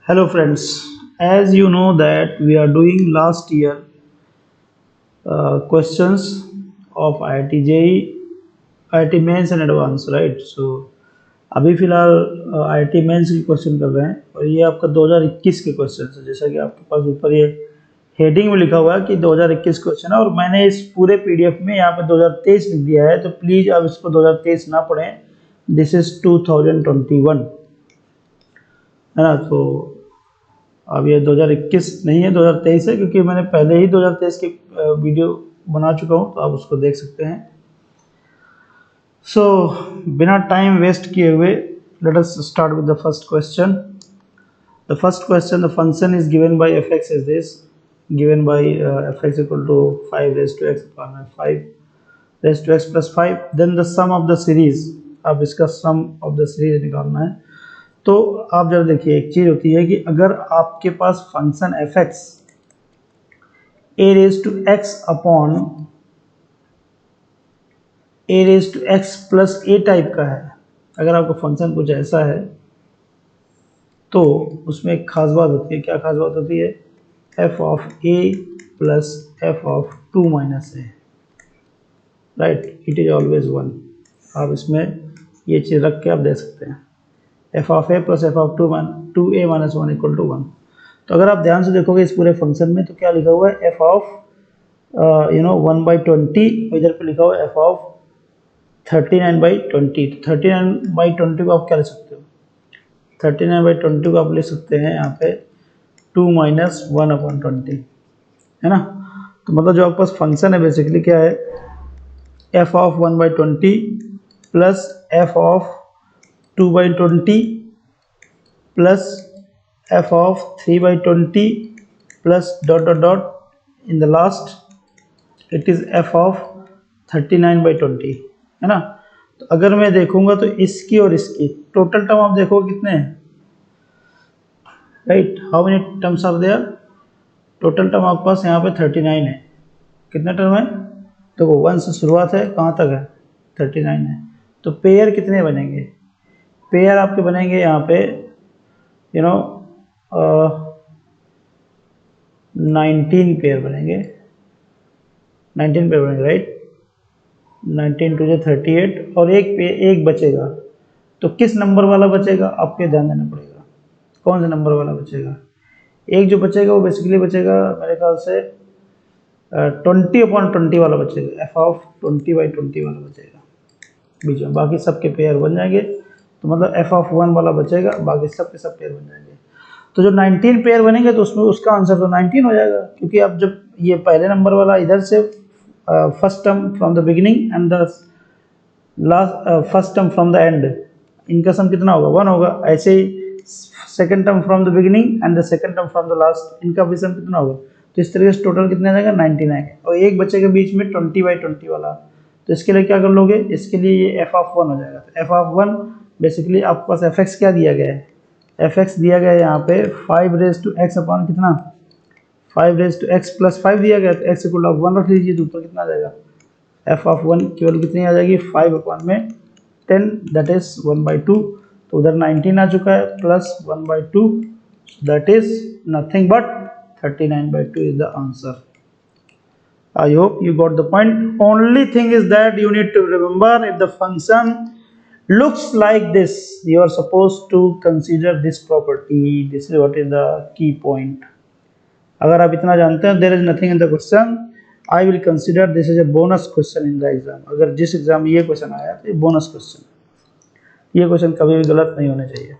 Hello friends, as you know that we are doing last year questions of IIT JEE, IIT mains and advance right. So अभी फिलहाल IIT mains के question कर रहे हैं और ये आपका 2021 के क्वेश्चन है। जैसा कि आपके पास ऊपर ये हेडिंग में लिखा हुआ है कि 2021 क्वेश्चन है और मैंने इस पूरे पीडीएफ में यहाँ पे 2023 लिख दिया है, तो प्लीज़ आप इसको 2023 ना पढ़ें, दिस इज 2021 है ना। तो अब ये 2021 नहीं है, 2023 है, क्योंकि मैंने पहले ही 2023 की वीडियो बना चुका हूँ, तो आप उसको देख सकते हैं। सो बिना टाइम वेस्ट किए हुए let us start with the first question. The first question, the function is given by f x is this, given by f x equal to 5 raise to x upon 5 raise to x plus 5, then the sum of the series. अब इसका सम of the series निकालना है। तो आप जब देखिए, एक चीज होती है कि अगर आपके पास function f x a raise to x upon a raise to x plus a type का है, अगर आपका फंक्शन कुछ ऐसा है तो उसमें एक खास बात होती है। क्या खास बात होती है? F of a plus f of 2 minus A, right, it is always 1। आप इसमें ये चीज रख के आप दे सकते हैं f of a plus f of 2 a minus 1 equal to 1। तो अगर आप ध्यान से देखोगे इस पूरे फंक्शन में, तो क्या लिखा हुआ है? एफ ऑफ 1/20, इधर पे लिखा हुआ है एफ ऑफ 39/20। तो 39/20 को आप क्या लिख सकते हो? 39/20 को आप लिख सकते हैं यहाँ पे 2 माइनस 1/20, है ना। तो मतलब जो आपके पास फंक्शन है बेसिकली क्या है? F of 1/20 plus f of 2/20 plus f of 3/20 plus dot dot dot in the last it is f of 39/20, है ना। तो अगर मैं देखूंगा तो इसकी और इसकी टोटल टर्म आप देखो कितने हैं, right, how many terms are there? Total term आपके पास यहाँ पे 39 है। कितने टर्म है? देखो 1 से शुरुआत है, कहाँ तक है? 39 है। तो पेयर कितने बनेंगे? पेयर आपके बनेंगे यहाँ पे 19 पेयर बनेंगे, 19 पेयर बनेंगे, राइट। 19 टू 38 और एक बचेगा। तो किस नंबर वाला बचेगा आपके ध्यान देना पड़ेगा, कौन सा नंबर वाला बचेगा? एक जो बचेगा वो बेसिकली बचेगा मेरे ख्याल से 20/20 वाला बचेगा, एफ ऑफ 20/20 वाला बचेगा बीच में। बाकी सबके पेयर बन जाएंगे, तो मतलब एफ ऑफ 1 वाला बचेगा, बाकी सब के सब पेयर बन जाएंगे। तो जो 19 पेयर बनेंगे तो उसमें उसका आंसर तो 19 हो जाएगा, क्योंकि अब जब ये पहले नंबर वाला इधर से first term from the beginning and the last first term from the end, इनका सम कितना होगा? 1 होगा। ऐसे ही second term from the beginning and the second term from the last, इनका भी सम कितना होगा? तो इस तरीके से टोटल कितना आ जाएगा? 19 आएगा। और एक बच्चे के बीच में 20/20 वाला, तो इसके लिए क्या कर लोगे? इसके लिए ये एफ ऑफ 1 हो जाएगा। तो एफ ऑफ 1 बेसिकली आपके पास एफ एक्स क्या दिया गया है? एफ एक्स दिया गया है यहाँ पे 5 रेज़ टू एक्स अपॉन कितना? 5 रेज़ टू एक्स प्लस 5 दिया गया। तो एक्स इक्वल टू 1 रख लीजिए, तो ऊपर कितना आ जाएगा? एफ ऑफ 1 की वैल्यू कितनी आ जाएगी? 5 अपॉन में 10, दैट इज 1/2। तो उधर 19 आ चुका है plus 1/2, that is nothing but 39/2 is the answer. I hope you got the point. Only thing is that you need to remember, if the function looks like this, you are supposed to consider this property. This is what is the key point. अगर आप इतना जानते हैं, there is nothing in the question, I will consider this is a bonus question in the exam. अगर जिस exam में ये question आया तो ये बोनस क्वेश्चन, ये क्वेश्चन कभी भी गलत नहीं होने चाहिए।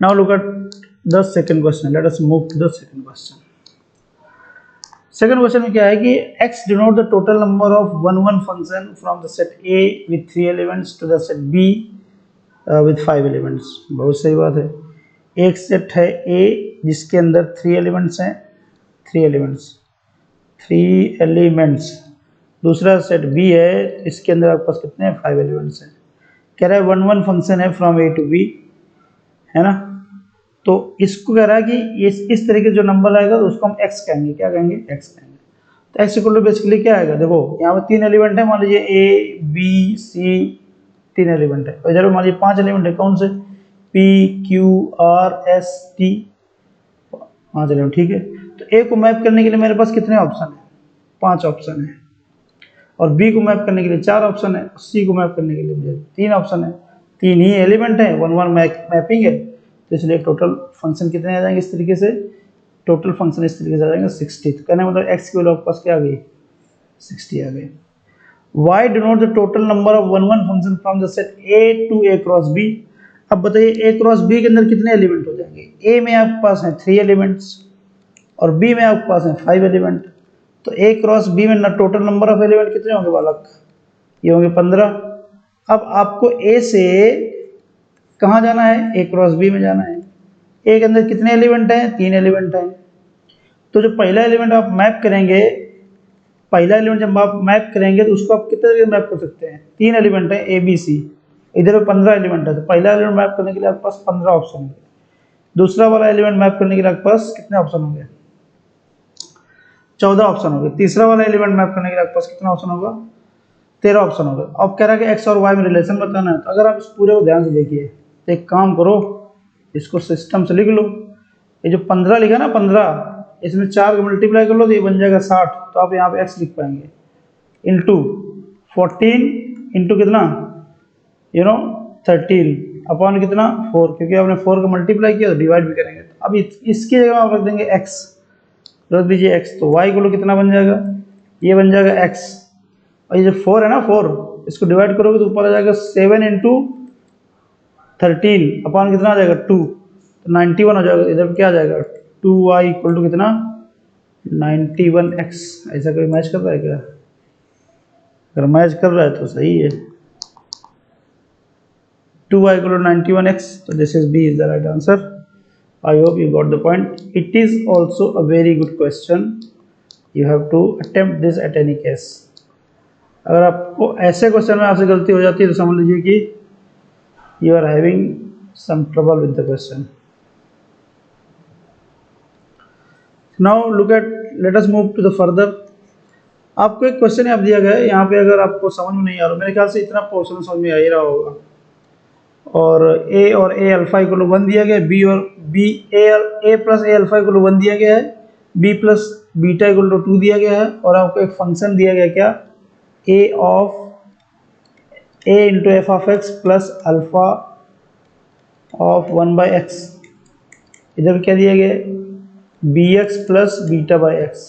Now look at the second question. Let us move to the second question. Second question में क्या है कि x denote the total number of 1 function from the set A with 3 elements to the set B with 5 elements. बहुत सही बात है। एक set है A जिसके अंदर 3 एलिमेंट्स हैं, 3 एलिमेंट्स। दूसरा सेट B है, इसके अंदर आपके पास कितने हैं? 5 एलिमेंट्स हैं। कह रहा है 1 फंक्शन है फ्रॉम A टू B, है ना। तो इसको कह रहा है कि इस तरह के जो नंबर आएगा तो उसको हम x कहेंगे। क्या कहेंगे? x कहेंगे। तो x इक्वल टू बेसिकली क्या आएगा? देखो यहाँ पे 3 एलिमेंट है, मान लीजिए A B C 3 एलिमेंट है, और इधर मान लीजिए 5 एलिमेंट है। कौन से? P Q R S T, हाँ चलो ठीक है। तो ए को मैप करने के लिए मेरे पास कितने ऑप्शन है? 5 ऑप्शन है। और बी को मैप करने के लिए 4 ऑप्शन है। सी को मैप करने के लिए मुझे 3 ऑप्शन है। 3 ही एलिमेंट है, 1 1 मैपिंग है, तो इसलिए टोटल फंक्शन कितने आ जाएंगे इस तरीके से? टोटल फंक्शन इस तरीके से आ जाएंगे 60। तो कहने मतलब एक्स की वैल्यू आपके पास क्या आ गई? 60 आ गई। Y denote the total number of 1 1 function from the set A to A cross B. अब बताइए ए क्रॉस बी के अंदर कितने एलिमेंट हो जाएंगे? ए में आपके पास है 3 एलिमेंट्स और बी में आपके पास है 5 एलिमेंट। तो ए क्रॉस बी में टोटल नंबर ऑफ एलिमेंट कितने होंगे बालक? ये होंगे 15। अब आपको ए से कहाँ जाना है? ए क्रॉस बी में जाना है। ए के अंदर कितने एलिमेंट हैं? 3 एलिमेंट हैं। तो जो पहला एलिमेंट आप मैप करेंगे, पहला एलिमेंट जब आप मैप करेंगे तो उसको आप कितने तरीके मैप कर सकते हैं? 3 एलिमेंट है ए बी सी, इधर 15 एलिमेंट है। तो पहला एलिमेंट मैप करने के लिए आपके पास 15 ऑप्शन होंगे। दूसरा वाला एलिमेंट मैप करने के लिए आपके पास कितने ऑप्शन होंगे? 14 ऑप्शन होंगे। तीसरा वाला एलिमेंट मैप करने के लिए आपके पास कितना ऑप्शन होगा? 13 ऑप्शन होगा। अब कह रहा है कि एक्स और वाई में रिलेशन बताना है। तो अगर आप इस पूरे को ध्यान से देखिए तो एक काम करो, इसको सिस्टम से लिख लो। ये जो 15 लिखा ना 15, इसमें 4 का मल्टीप्लाई कर लो तो ये बन जाएगा 60। तो आप यहाँ पे x लिख पाएंगे इंटू 14 इंटू कितना 13 अपॉन कितना 4, क्योंकि आपने 4 का मल्टीप्लाई किया तो डिवाइड भी करेंगे। तो अब इसकी जगह आप रख देंगे x, रख दीजिए x। तो y को कितना बन जाएगा? ये बन जाएगा x। और ये जो 4 है ना 4, इसको डिवाइड करोगे तो ऊपर आ जाएगा 7 इंटू 13 अपॉन कितना आ जाएगा 2, तो 91 हो जाएगा। इधर क्या आ जाएगा 2y इक्वल टू कितना 91x। ऐसा कोई मैच कर रहा है क्या? अगर मैच कर रहा है तो सही है। 2y इक्वल टू 91x, तो this is B is the right answer. I hope you got the point. It is also a very good question, you have to attempt this at any case. अगर आपको ऐसे question में आपसे गलती हो जाती है तो समझ लीजिए कि you are having some trouble with the question. Now look at, let us move to the further. आपको एक क्वेश्चन यहाँ दिया गया है, यहाँ पे अगर आपको समझ में नहीं आ रहा, मेरे ख्याल से इतना पोर्शन समझ में आ ही रहा होगा। और a अल्फा इक्वल 1 दिया गया है, b और b a plus a alpha equal 1 दिया गया है, b प्लस बीटा इक्वल 2 दिया गया है। और आपको एक फंक्शन दिया गया क्या? a of a into f of x plus alpha of 1/x। इधर क्या दिया गया है? bx plus beta by x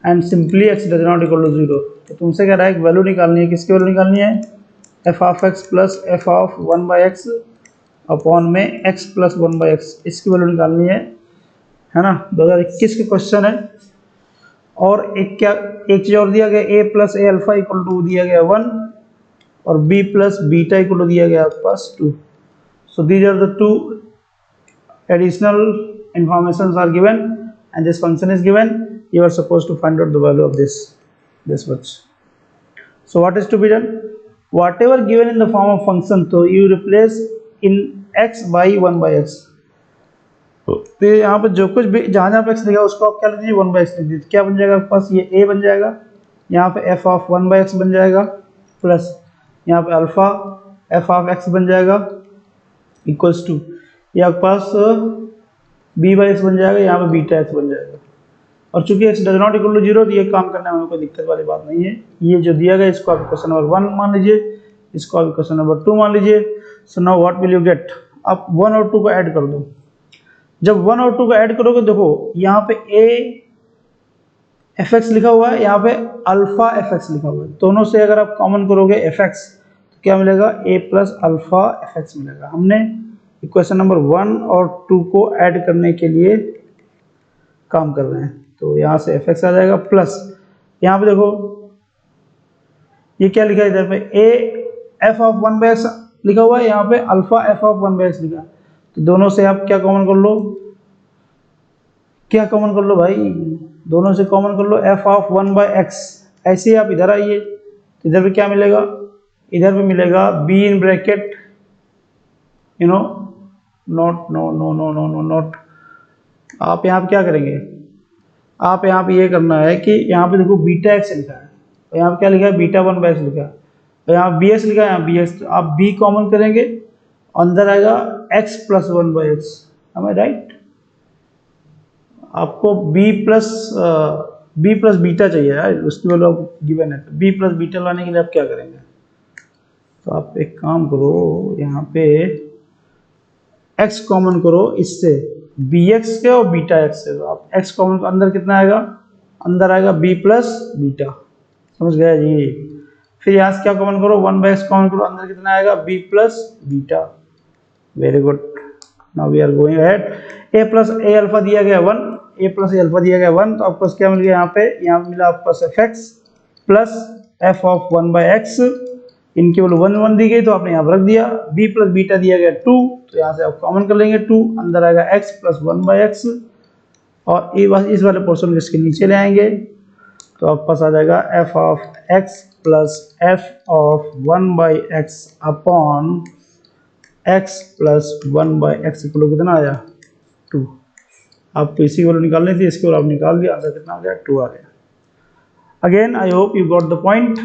and simply x does not equal to 0। तो तुमसे कह रहा है एक वैल्यू निकालनी है। किसकी वैल्यू निकालनी है? F of x plus f of 1/x upon में x प्लस 1/x, इसकी वैल्यू निकालनी है ना। 2021 के क्वेश्चन है। और एक चीज और दिया गया, a plus a alpha equal to दिया गया 1 और b plus beta equal to दिया गया आपके पास 2। So these are the 2 additional informations are given and this function is given. You are supposed to find out the value of this much. So what is to be done? Whatever given in the form of function, so you replace in x by 1/x. तो यहाँ पर जो कुछ भी जहाँ पे x लिखा उसको आप क्या लिख दीजिए 1/x लिख दीजिए। क्या बन जाएगा आपके पास? ये a बन जाएगा, यहाँ पे f ऑफ 1/x बन जाएगा, प्लस यहाँ पे अल्फा f ऑफ x बन जाएगा इक्वल्स टू ये आपके पास b/x बन जाएगा, यहाँ पे बीटा x बन जाएगा। और चूंकि x does not equal to 0 तो ये काम करने में कोई दिक्कत वाली बात नहीं है। ये जो दिया गया इसको आप क्वेश्चन नंबर 1 मान लीजिए, इसको आप क्वेश्चन नंबर 2 मान लीजिए। So now what will you get? आप 1 और 2 को ऐड कर दो। जब 1 और 2 को ऐड करोगे, देखो यहाँ पे a fx लिखा हुआ है, यहाँ पे अल्फा fx लिखा हुआ है। दोनों से अगर आप कॉमन करोगे fx तो क्या मिलेगा? a प्लस अल्फा fx मिलेगा। हमने इक्वेशन नंबर 1 और 2 को ऐड करने के लिए काम कर रहे हैं। तो यहाँ से fx आ जाएगा, प्लस यहाँ पे देखो ये क्या लिखा है, इधर पे a f ऑफ 1/x लिखा हुआ है, यहाँ पे अल्फा f ऑफ 1/x लिखा है। तो दोनों से आप क्या कॉमन कर लो? क्या कॉमन कर लो भाई? दोनों से कॉमन कर लो f ऑफ 1/x। ऐसे ही आप इधर आइए, इधर पे क्या मिलेगा? इधर पे मिलेगा b इन ब्रैकेट नॉट। आप यहाँ पे क्या करेंगे? आप यहाँ पे ये करना है कि यहाँ पे देखो बीटा x लिखा है और यहाँ पे क्या लिखा है? बीटा 1/x लिखा है। और यहाँ bx लिखा है, यहाँ bx। तो आप b कॉमन करेंगे, अंदर आएगा x plus one by x, am I right? आपको b प्लस बीटा चाहिए यार, उसकी वैल्यू गिवन है, तो b प्लस बीटा लाने के लिए आप क्या करेंगे? तो आप एक काम करो, यहाँ पे x कॉमन करो इससे, bx के और बीटा x से, तो आप x कॉमन तो अंदर कितना आएगा? अंदर आएगा b प्लस बीटा, समझ गया जी। फिर यहाँ से क्या कॉमन करो, 1/x कॉमन करो, अंदर कितना आएगा? b plus beta. Very good, now we are going ahead. a plus a alpha दिया गया 1, a प्लस a अल्फा दिया गया 1, तो आपको पास क्या मिल गया यहाँ पे? यहाँ मिला आपके पास fx plus f of 1/x, इनकी वैल्यू 1 1 दी गई तो आपने यहाँ पर रख दिया। b प्लस बीटा दिया गया 2, तो यहाँ से आप कॉमन कर लेंगे 2, अंदर आएगा x प्लस 1/x, और इस वाले पोर्शन को इसके नीचे ले आएंगे, तो आपके पास आ जाएगा f of x plus f of 1/x upon x plus 1/x equal कितना आया? 2। आपको इसी वैल्यू निकालनी थी, इसकी वैल्यू आप निकाल दिया, आंसर कितना आ गया? 2 आ गया। Again I hope you got the point.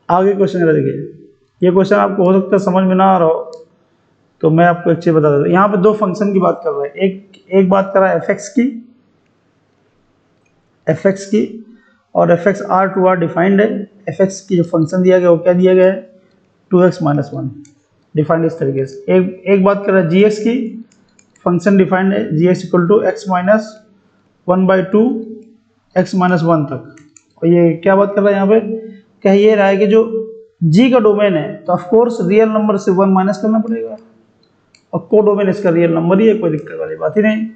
आगे क्वेश्चन जरा देखिए, ये क्वेश्चन आपको हो सकता है समझ में ना आ रहा हो, तो मैं आपको एक चीज बता देता हूँ। यहाँ पे दो फंक्शन की बात कर रहा है, एक बात कर रहा है fx की, और fx r to r defined है। fx की जो फंक्शन दिया गया वो क्या दिया गया है? 2x माइनस 1, डिफाइंड इस तरीके से। एक बात कर रहा है gx की, फंक्शन डिफाइंड है gx equal to x minus 1/2 x minus 1 तक। और ये क्या बात कर रहा है यहाँ पे? कह ये रहा है कि जो g का डोमेन है तो ऑफ कोर्स रियल नंबर से 1 माइनस करना पड़ेगा, और को डोमेन इसका रियल नंबर ही है, कोई दिक्कत वाली बात ही नहीं।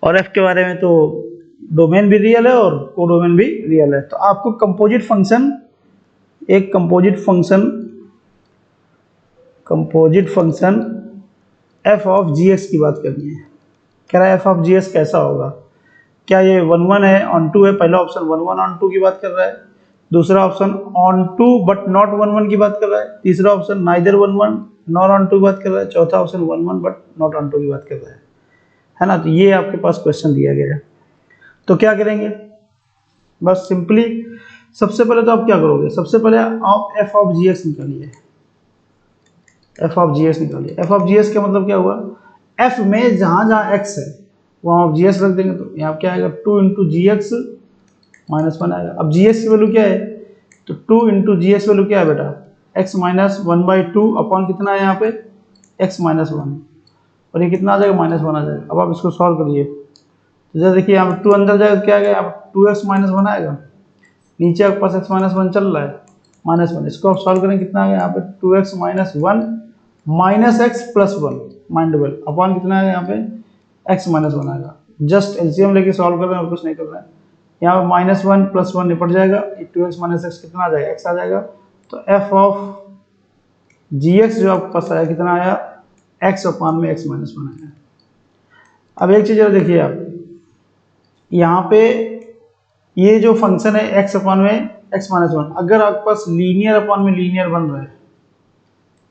और f के बारे में तो डोमेन भी रियल है और को डोमेन भी रियल है, तो आपको कंपोजिट फंक्शन, एक composite function f of gx की बात करनी है। कह रहा है f ऑफ gx कैसा होगा? क्या ये 1 1 है, ऑन टू है? पहला ऑप्शन 1 1 ऑन टू की बात कर रहा है, दूसरा option onto but not 1 1 की बात कर रहा है, तीसरा option neither 1 1 not onto की बात कर रहा है, चौथा option 1 1 but not onto की बात कर रहा है ना? तो ये आपके पास क्वेश्चन दिया गया है, तो क्या करेंगे? बस सिंपली सबसे पहले तो आप क्या करोगे? सबसे पहले आप f ऑफ gx निकालिए, f ऑफ gx निकालिए। f ऑफ gx का मतलब क्या हुआ? f में जहाँ जहाँ x है वहाँ आप gx रख देंगे, तो यहाँ क्या आएगा? 2 इंटू gx माइनस 1 आएगा। अब gx की वैल्यू क्या है? तो 2 इंटू gx वैल्यू क्या है बेटा? x माइनस 1/2 अपॉन कितना है यहाँ पे? x माइनस 1, और ये कितना आ जाएगा? माइनस 1 आ जाएगा। अब आप इसको सॉल्व करिए, तो जैसे देखिए यहाँ पे 2 अंदर जाएगा तो क्या आएगा? यहाँ पे 2x माइनस 1 आएगा, नीचे आपके पास x माइनस 1 चल रहा है, माइनस 1, इसको आप सॉल्व करेंगे कितना आ गया? यहाँ पे 2x minus 1 minus x plus 1 mind double upon कितना आएगा? यहाँ पे x माइनस 1 आएगा। जस्ट एलसीएम लेके सॉल्व कर रहे हैं और कुछ नहीं कर रहे हैं। यहाँ पे माइनस 1 प्लस 1 निपट जाएगा, 2x माइनस x कितना आ जाएगा? x आ जाएगा। तो f ऑफ gx जो आपके पास आया कितना आया? x अपॉन में x माइनस 1 आया। अब एक चीज़ जरा देखिए आप, यहाँ पे ये जो फंक्शन है x अपॉन में x माइनस 1, अगर आपके पास लीनियर अपॉन में लीनियर बन रहा है,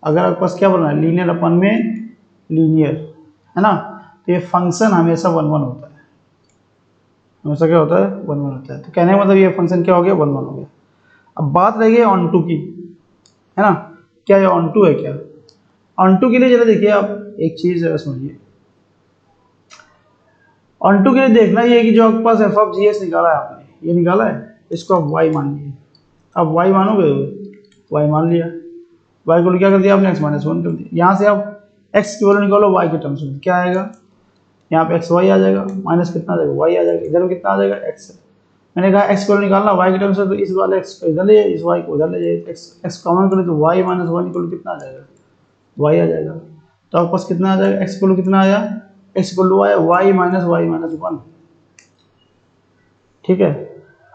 अगर आपके पास क्या बन रहा है? लीनियर अपॉन में लीनियर, है ना? तो ये फंक्शन हमेशा 1 1 होता है, हमेशा क्या होता है? 1 1 होता है। तो कहने का मतलब ये फंक्शन क्या हो गया? 1 1 हो गया। अब बात रह गई ऑन टू की, है ना? क्या ये ऑन टू है क्या? ऑन टू के लिए जरा देखिए आप एक चीज़ जरा समझिए। ऑन टू के लिए देखना ये है कि जो आपके पास f ऑफ gx निकाला है आपने, ये निकाला है, इसको आप y मान लीजिए। अब y मानोगे? y मान लिया, y को क्या कर दिया आपने? x माइनस 1 कर दिया। यहाँ से आप x की वैल्यू निकालो y के टर्म्स में, क्या आएगा? यहाँ पे x y आ जाएगा, माइनस कितना आ जाएगा? y आ जाएगा। इधर कितना आ जाएगा? x। मैंने कहा x को निकालना y के टर्म्स में, तो इस वाले x को इधर ले जाइए, इस y को उधर ले जाइए, x कॉमन करें तो y माइनस 1 इक्वल कितना आ जाएगा? y आ जाएगा। तो आपके पास कितना आ जाएगा? x इक्वल कितना आया? x इक्वल आया y माइनस 1। ठीक है।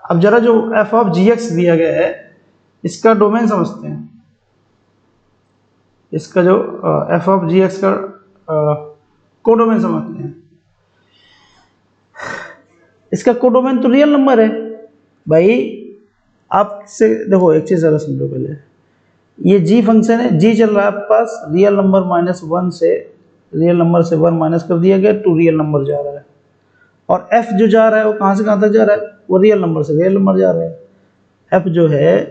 अब जरा जो f ऑफ gx दिया गया है इसका डोमेन समझते हैं। इसका जो f ऑफ gx का कोडोमेन समझते हैं। इसका कोडोमेन तो रियल नंबर है भाई। आपसे देखो एक चीज जरा समझो पहले, ये g फंक्शन है, g चल रहा है आपके पास, रियल नंबर माइनस 1 से, रियल नंबर से 1 माइनस कर दिया गया, टू रियल नंबर जा रहा है। और f जो जा रहा है वो कहाँ से कहाँ तक जा रहा है? वो रियल नंबर से रियल नंबर जा रहा है। f जो है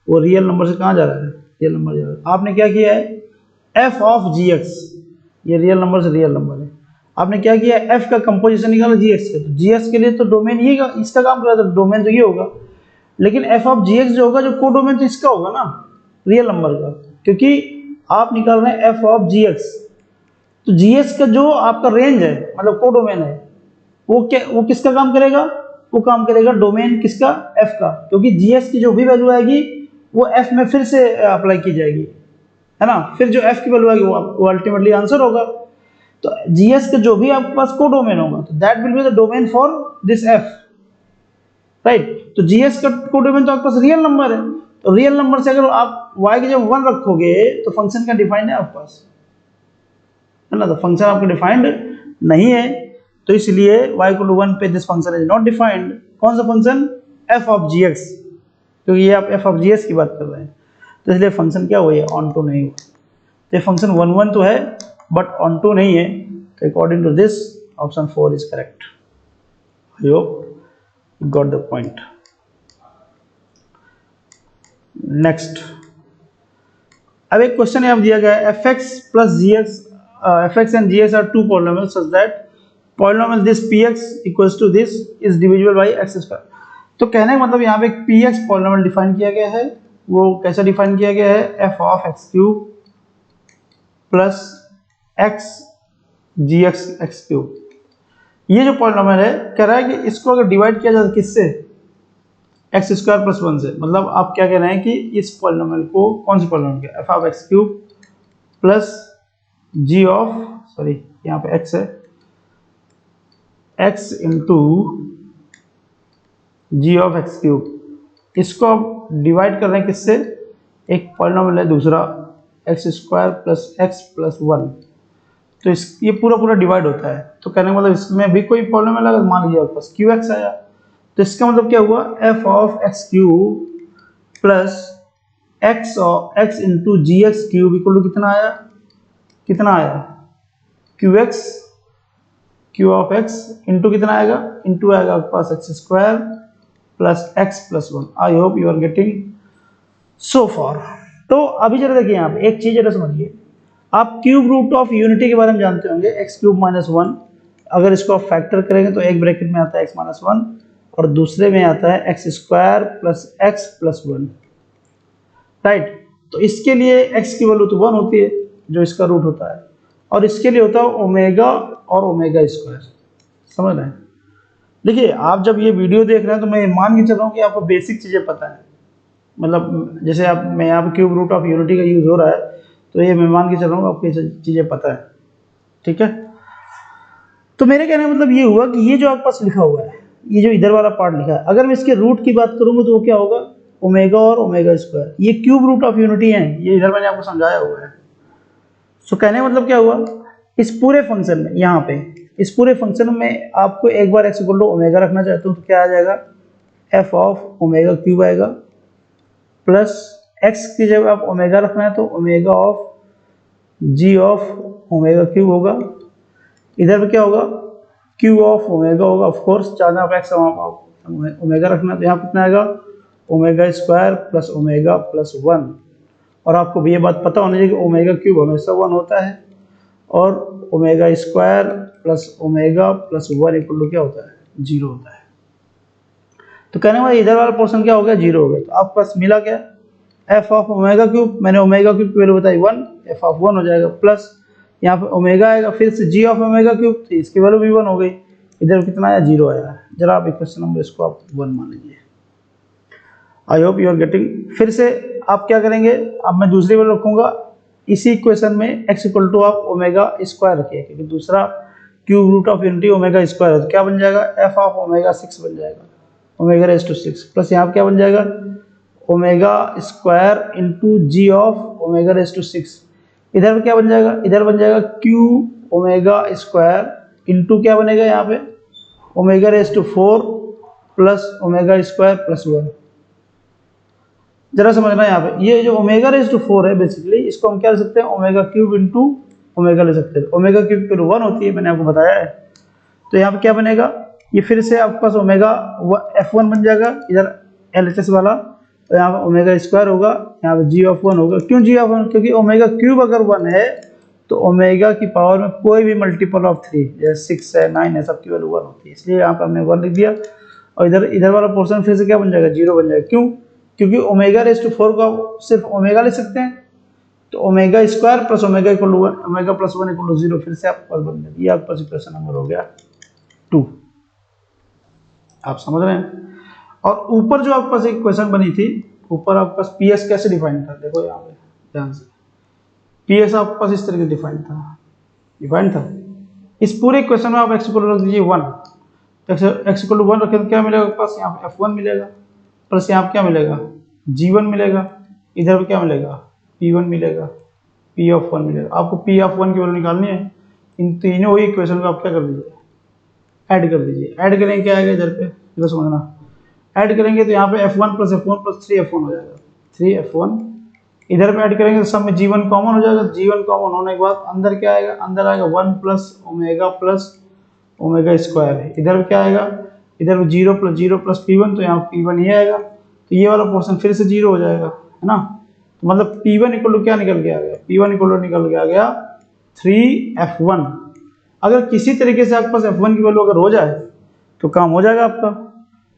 वो रियल नंबर से कहाँ जा रहा है? रियल नंबर जा रहा है। आपने क्या किया है? एफ ऑफ जी एक्स, ये रियल नंबर से रियल नंबर है। आपने क्या किया, एफ का कंपोजिशन निकाला जी एक्स का, तो जी एक्स के लिए तो डोमेन ये इसका काम कर रहा था, डोमेन तो ये होगा, लेकिन एफ ऑफ जी एक्स जो होगा, जो को डोमेन तो इसका होगा ना, रियल नंबर का, क्योंकि आप निकाल रहे हैं एफ ऑफ जी एक्स। तो जी एक्स का जो आपका रेंज है, मतलब को डोमेन है, वो किसका काम करेगा, वो काम करेगा डोमेन किसका, एफ का, क्योंकि जी एक्स की जो भी वैल्यू आएगी वो एफ में फिर से अप्लाई की जाएगी, है ना, फिर जो एफ की वैल्यू आएगी वो अल्टीमेटली आंसर होगा। तो जीएस का जो भी आपके पास को डोमेन होगा, तो that will be the domain for this F, right. तो जीएस का को डोमेन तो आपके पास रियल नंबर है, तो रियल नंबर से अगर आप y की जब 1 रखोगे तो फंक्शन का डिफाइंड है आपके पास, है ना, तो फंक्शन आपका डिफाइंड नहीं है, तो इसलिए y इक्वल टू 1 पे this function is not defined. कौन सा फंक्शन, एफ ऑफ जीएक्स, क्योंकि ये आप एफ ऑफ जीएक्स की बात कर रहे हैं, तो इसलिए फंक्शन क्या हुआ, ऑन टू नहीं हुआ। तो फंक्शन 1 1 तो है बट ऑन टू नहीं है, तो according to this option 4 is correct. I hope you got the point. Next, अब एक क्वेश्चन यहाँ दिया गया है, f x plus g x, f x and g x are two polynomial such that polynomial this p x equals to this is divisible by x square. तो कहने का मतलब यहाँ पे एक पी एक्स पॉलिनोमियल डिफाइन किया गया है, वो कैसे डिफाइन किया गया है, f of x cube plus x g x x cube. ये जो पॉलिनोमियल है, कह रहा है कि इसको अगर डिवाइड किया जाए किससे, एक्स स्क्वायर प्लस 1 से, मतलब आप क्या कह रहे हैं कि इस पॉलिनोमियल को, कौन सी पॉलिनोमियल का, f of x cube plus g of, sorry यहाँ पे एक्स है, x into g of x cube, इसको आप डिवाइड कर रहे हैं किससे, एक पॉलिनोमियल है दूसरा x square plus x plus 1, तो इस ये पूरा डिवाइड होता है। तो कहने का मतलब इसमें भी कोई पॉलिनोमियल अगर मान लीजिए आपके पास क्यू एक्स आया, तो इसका मतलब क्या हुआ, f of x cube plus x into g x cube equal to कितना आया क्यू ऑफ एक्स इंटू कितना आएगा, इंटू आएगा आपके पास x square plus x plus 1। I hope you are getting so far. तो अभी जरा देखिए यहाँ पे एक चीज जरा समझिए, आप क्यूब रूट ऑफ यूनिटी के बारे में जानते होंगे, एक्स क्यूब माइनस 1, अगर इसको आप फैक्टर करेंगे तो एक ब्रैकेट में आता है एक्स माइनस 1 और दूसरे में आता है x square plus x plus 1, right. तो इसके लिए एक्स की वैल्यू तो 1 होती है जो इसका रूट होता है, और इसके लिए होता है ओमेगा और ओमेगा स्क्वायर, समझ रहे हैं। देखिए आप जब ये वीडियो देख रहे हैं तो मैं मान के चल रहा हूँ कि आपको बेसिक चीज़ें पता है, मतलब जैसे आप मैं यहाँ पे क्यूब रूट ऑफ यूनिटी का यूज़ हो रहा है, तो ये मैं मान के चल रहा हूँ आपको ये चीज़ें पता है, ठीक है। तो मेरे कहने का मतलब ये हुआ कि ये जो आपके पास लिखा हुआ है, ये जो इधर वाला पार्ट लिखा है, अगर मैं इसके रूट की बात करूँगा तो वो क्या होगा, ओमेगा और ओमेगा स्क्वायर। ये क्यूब रूट ऑफ यूनिटी है, ये इधर मैंने आपको समझाया हुआ है। सो कहने का मतलब क्या हुआ, इस पूरे फंक्शन में, यहाँ पे इस पूरे फंक्शन में आपको एक बार एक्स इक्वल टू ओमेगा रखना चाहते हो तो क्या आ जाएगा, एफ ऑफ ओमेगा क्यूब आएगा, प्लस एक्स की जब आप ओमेगा रखना है तो omega of g of omega cube होगा, इधर पे क्या होगा, क्यू ऑफ ओमेगा होगा, ऑफ कोर्स चाहना आप एक्स ओमेगा रखना, तो यहाँ कितना आएगा, omega square plus omega plus 1। और आपको भी ये बात पता होनी चाहिए कि ओमेगा क्यूब हमेशा 1 होता है, और omega square plus omega plus 1 equal to क्या होता है, 0 होता है। तो कहने का इधर वाला पोर्शन क्या हो गया, 0 हो गया। तो आपके पास मिला क्या, एफ ऑफ ओमेगा क्यूब, मैंने ओमेगा क्यूब की वैल्यू बताई 1, एफ ऑफ 1 हो जाएगा, प्लस यहाँ पे ओमेगा आएगा, फिर से जी ऑफ ओमेगा क्यूब, तो इसकी वैल्यू भी 1 हो गई, इधर कितना आया, 0 आया। जरा आप इक्वेशन नंबर इसको आप 1 मान लीजिए। I hope you are getting. फिर से आप क्या करेंगे, अब मैं दूसरी वैल्यू रखूंगा इसी इक्वेशन में, एक्स इक्वल टू आप ओमेगा स्क्वायर रखिए, क्योंकि दूसरा cube root of unity omega square है, तो क्या बन जाएगा, एफ ऑफ ओमेगा 6 बन जाएगा, ओमेगा रेज़ टू 6, प्लस यहाँ क्या बन जाएगा, omega square into g of omega raise to 6, इधर क्या बन जाएगा, इधर बन जाएगा क्यू ओमेगा स्क्वायर इंटू क्या बनेगा यहाँ पे, omega raise to 4 plus omega square plus 1। जरा समझना यहाँ पे, ये जो ओमेगा रेज़ टू 4 है बेसिकली, इसको हम क्या ले सकते हैं, ओमेगा क्यूब इंटू ओमेगा ले सकते हैं। ओमेगा क्यूब की 1 होती है, मैंने आपको बताया है। तो यहाँ पे क्या बनेगा, ये फिर से आपके पास ओमेगा f1 बन जाएगा, इधर LHS वाला तो यहाँ पर ओमेगा स्क्वायर होगा, यहाँ पे जी ऑफ 1 होगा। क्यों जी ऑफ 1? क्योंकि ओमेगा क्यूब अगर 1 है तो ओमेगा की पावर में कोई भी मल्टीपल ऑफ 3 जैसे 6 है 9 है सबकी वैल्यू 1 होती है, इसलिए यहाँ पर हमने 1 लिख दिया। और इधर वाला पोर्शन फिर से क्या बन जाएगा, 0 बन जाएगा। क्यों? क्योंकि ओमेगा रेज़ टू 4 का सिर्फ ओमेगा ले सकते हैं, तो omega square plus omega equal to 1, omega plus 1 equal to 0, फिर से आपके पास बन जाएगी। ये आपके पास इक्वेशन नंबर हो गया 2। आप समझ रहे हैं? और ऊपर जो आपके पास एक क्वेश्चन बनी थी, ऊपर आपके पास पीएस कैसे डिफाइन था, देखो यहाँ पे ध्यान से। पीएस आपके पास इस तरीके डिफाइन था। इस पूरे क्वेश्चन में आप एक्स इक्वल रख दीजिए 1, तो एक्स इक्वल टू 1 रखें तो क्या मिलेगा आपके पास, यहाँ पे f1 मिलेगा, प्लस यहाँ पे क्या मिलेगा, g1 मिलेगा, इधर पे क्या मिलेगा, p1 मिलेगा, p ऑफ 1 मिलेगा। आपको p ऑफ 1 की वैल्यू निकालनी है। इन तीनों ही इक्वेशन को आप क्या कर दीजिए, ऐड कर दीजिए। ऐड करेंगे क्या आएगा इधर पे, इधर समझना, ऐड करेंगे तो यहाँ पे f1 plus f1 plus 3f1 हो जाएगा, 3f1। इधर पे ऐड करेंगे तो सब में g1 कॉमन हो जाएगा। g1 कॉमन होने के बाद अंदर क्या आएगा, अंदर आएगा 1 प्लस ओमेगा स्क्वायर। इधर पे क्या आएगा, इधर 0 प्लस p1, तो यहाँ p1 ये आएगा, तो ये वाला पोर्शन फिर से 0 हो जाएगा, है ना। तो मतलब p1 इक्वल टू क्या निकल के आ गया, p1 इक्वल टू निकल के आ गया 3f1। अगर किसी तरीके से आपके पास f1 की वैल्यू अगर हो जाए तो काम हो जाएगा आपका।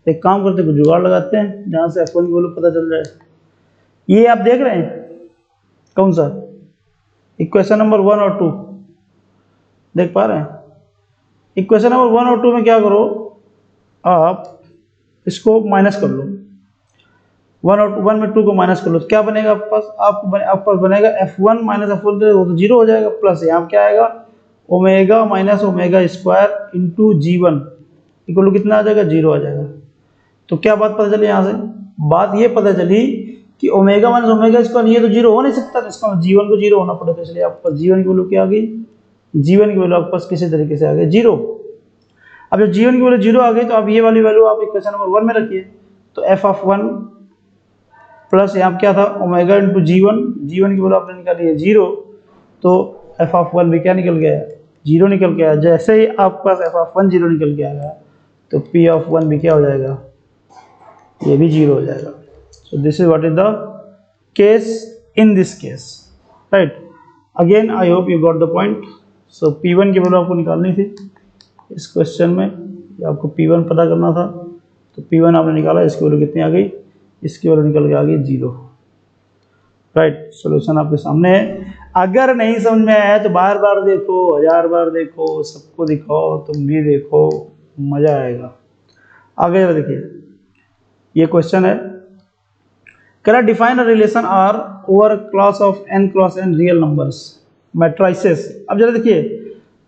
एक काम करते हैं, कुछ जुगाड़ लगाते हैं जहाँ से f1 की वैल्यू पता चल जाए। ये आप देख रहे हैं कौन सा, इक्वेशन नंबर 1 और 2 देख पा रहे हैं। इक्वेशन नंबर 1 और 2 में क्या करो, आप इसको माइनस कर लो, 1 में 2 को माइनस कर लो तो क्या बनेगा आपके पास, आपके पास बनेगा f1 माइनस f1, वो तो 0 हो जाएगा। प्लस यहाँ क्या आएगा, omega minus omega square into g1 equal to कितना आ जाएगा, 0 आ जाएगा। तो क्या बात पता चली यहाँ से, बात ये पता चली कि ओमेगा माइनस ओमेगा स्क्वायर ये तो 0 हो नहीं सकता, तो इसका g1 को 0 होना पड़ेगा। इसलिए आपके पास g1 की वैल्यू क्या आ गई, g1 की वैल्यू आपके पास किसी तरीके से आ गई 0। अब जब g1 की वैल्यू 0 आ गई तो अब ये वाली वैल्यू आप इक्वेशन नंबर 1 में रखिए। तो f ऑफ 1 प्लस यहाँ क्या था, ओमेगा इंटू g1 की वैल्यू आपने निकाली है 0, तो f ऑफ 1 भी क्या निकल गया, 0 निकल गया। जैसे ही आपके पास f ऑफ 1 0 निकल के आएगा तो p ऑफ 1 भी क्या हो जाएगा, ये भी 0 हो जाएगा। So this is what is the case in this case, right. Again I hope you got the point. So p1 की वैल्यू आपको निकालनी थी इस क्वेश्चन में, आपको p1 पता करना था, तो p1 आपने निकाला, इसकी वैल्यू कितनी आ गई, इसकी वैल्यू निकल के आ गई 0, राइट। सॉल्यूशन आपके सामने है। अगर नहीं समझ में आया तो बार बार देखो, 1000 बार देखो, सबको दिखाओ, तुम भी देखो, मजा आएगा। आगे जरा देखिए, ये क्वेश्चन है, कह रहा define a relation R over class of n cross n real numbers matrices. अब जरा देखिए,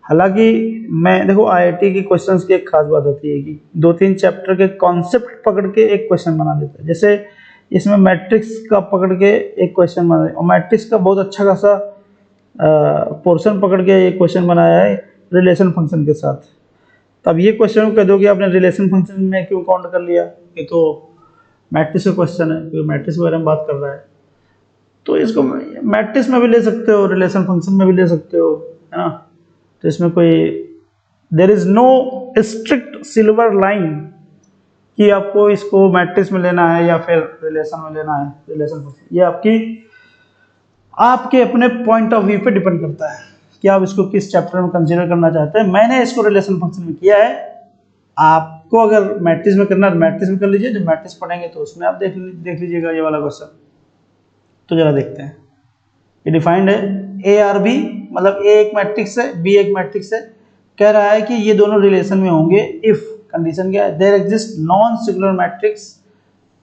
हालांकि मैं देखो आईआईटी के क्वेश्चंस की एक खास बात होती है कि 2-3 चैप्टर के कॉन्सेप्ट पकड़ के एक क्वेश्चन बना देता है। जैसे इसमें मैट्रिक्स का पकड़ के एक क्वेश्चन बना, और मैट्रिक्स का बहुत अच्छा खासा पोर्शन पकड़ के एक क्वेश्चन बनाया है रिलेशन फंक्शन के साथ। तब ये क्वेश्चन कह दो कि आपने रिलेशन फंक्शन में क्यों काउंट कर लिया, ये तो मैट्रिक्स का क्वेश्चन है, क्योंकि मैट्रिक्स के बारे में बात कर रहा है, तो इसको मैट्रिक्स में भी ले सकते हो, रिलेशन फंक्शन में भी ले सकते हो, है ना। तो इसमें कोई there is no strict silver line कि आपको इसको मैट्रिक्स में लेना है या फिर रिलेशन में लेना है, रिलेशन फंक्शन। ये आपके अपने पॉइंट ऑफ व्यू पे डिपेंड करता है कि आप इसको किस चैप्टर में कंसीडर करना चाहते हैं। मैंने इसको रिलेशन फंक्शन में किया है, आपको अगर मैट्रिक्स में करना है तो मैट्रिक्स में कर लीजिए, जब मैट्रिक्स पढ़ेंगे तो उसमें आप देख लीजिएगा ये वाला क्वेश्चन। तो जरा देखते हैं, ये डिफाइंड है ए आर बी, मतलब ए एक मैट्रिक्स है, बी एक मैट्रिक्स है। कह रहा है कि ये दोनों रिलेशन में होंगे इफ, कंडीशन क्या है, there exist non singular matrix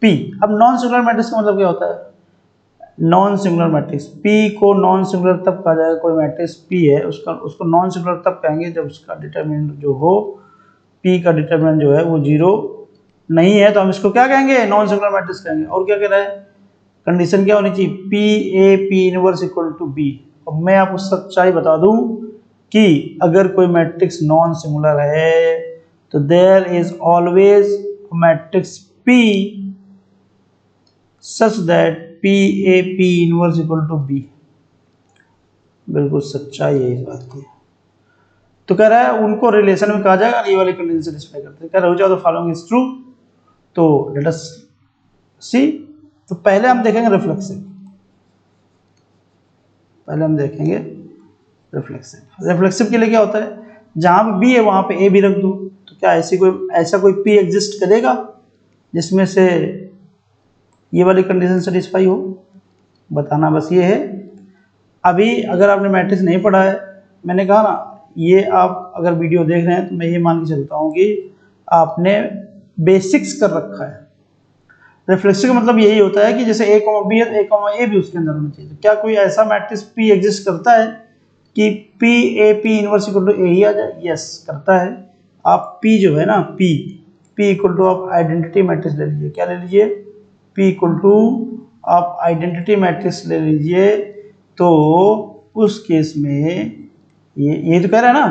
P. अब नॉन सिंगुलर मैट्रिक्स का मतलब क्या होता है, नॉन सिंगुलर मैट्रिक्स पी को नॉन सिंगुलर तब कहा जाएगा, कोई मैट्रिक्स पी है उसको नॉन सिंगुलर तब कहेंगे जब उसका डिटरमिनेंट जो हो, पी का डिटरमिनेंट जो है वो 0 नहीं है, तो हम इसको क्या कहेंगे, नॉन सिंगुलर मैट्रिक्स कहेंगे। और क्या कह रहा है, कंडीशन क्या होनी चाहिए, P A P inverse equal to B. अब मैं आपको सच्चाई बता दूं कि अगर कोई मैट्रिक्स नॉन सिंगुलर है तो there is always matrix P such that P A P inverse equal to B. बिल्कुल सच्चाई है इस बात की। तो कह रहा है उनको रिलेशन में कहा जाएगा, ये वाली कंडीशन सेटिस्फाई करते हैं। कह रहा है द फॉलोइंग इज ट्रू, तो लेट अस सी तो पहले हम देखेंगे रिफ्लेक्सिव, पहले हम देखेंगे रिफ्लेक्सिव। रिफ्लेक्सिव के लिए क्या होता है, जहां पे बी है वहां पे ए भी रख दो, तो क्या ऐसा कोई पी एग्जिस्ट करेगा जिसमें से ये वाली कंडीशन सेटिस्फाई हो, बताना बस ये है। अभी अगर आपने मैट्रिक्स नहीं पढ़ा है, मैंने कहा ना, ये आप अगर वीडियो देख रहे हैं तो मैं ये मान के चलता हूँ कि आपने बेसिक्स कर रखा है। रिफ्लेक्सिव का मतलब यही होता है कि जैसे ए कॉमा बी है तो ए कॉमा ए भी उसके अंदर होना चाहिए। तो क्या कोई ऐसा मैट्रिक्स पी एग्जिस्ट करता है कि P A P inverse equal to A ही आ जाए? यस, करता है। आप पी जो है ना, पी इक्वल टू आप आइडेंटिटी मैट्रिक्स ले लीजिए। क्या ले लीजिए? पी इक्वल टू आप आइडेंटिटी मैट्रिक्स ले लीजिए। तो उस केस में ये तो कह रहा है ना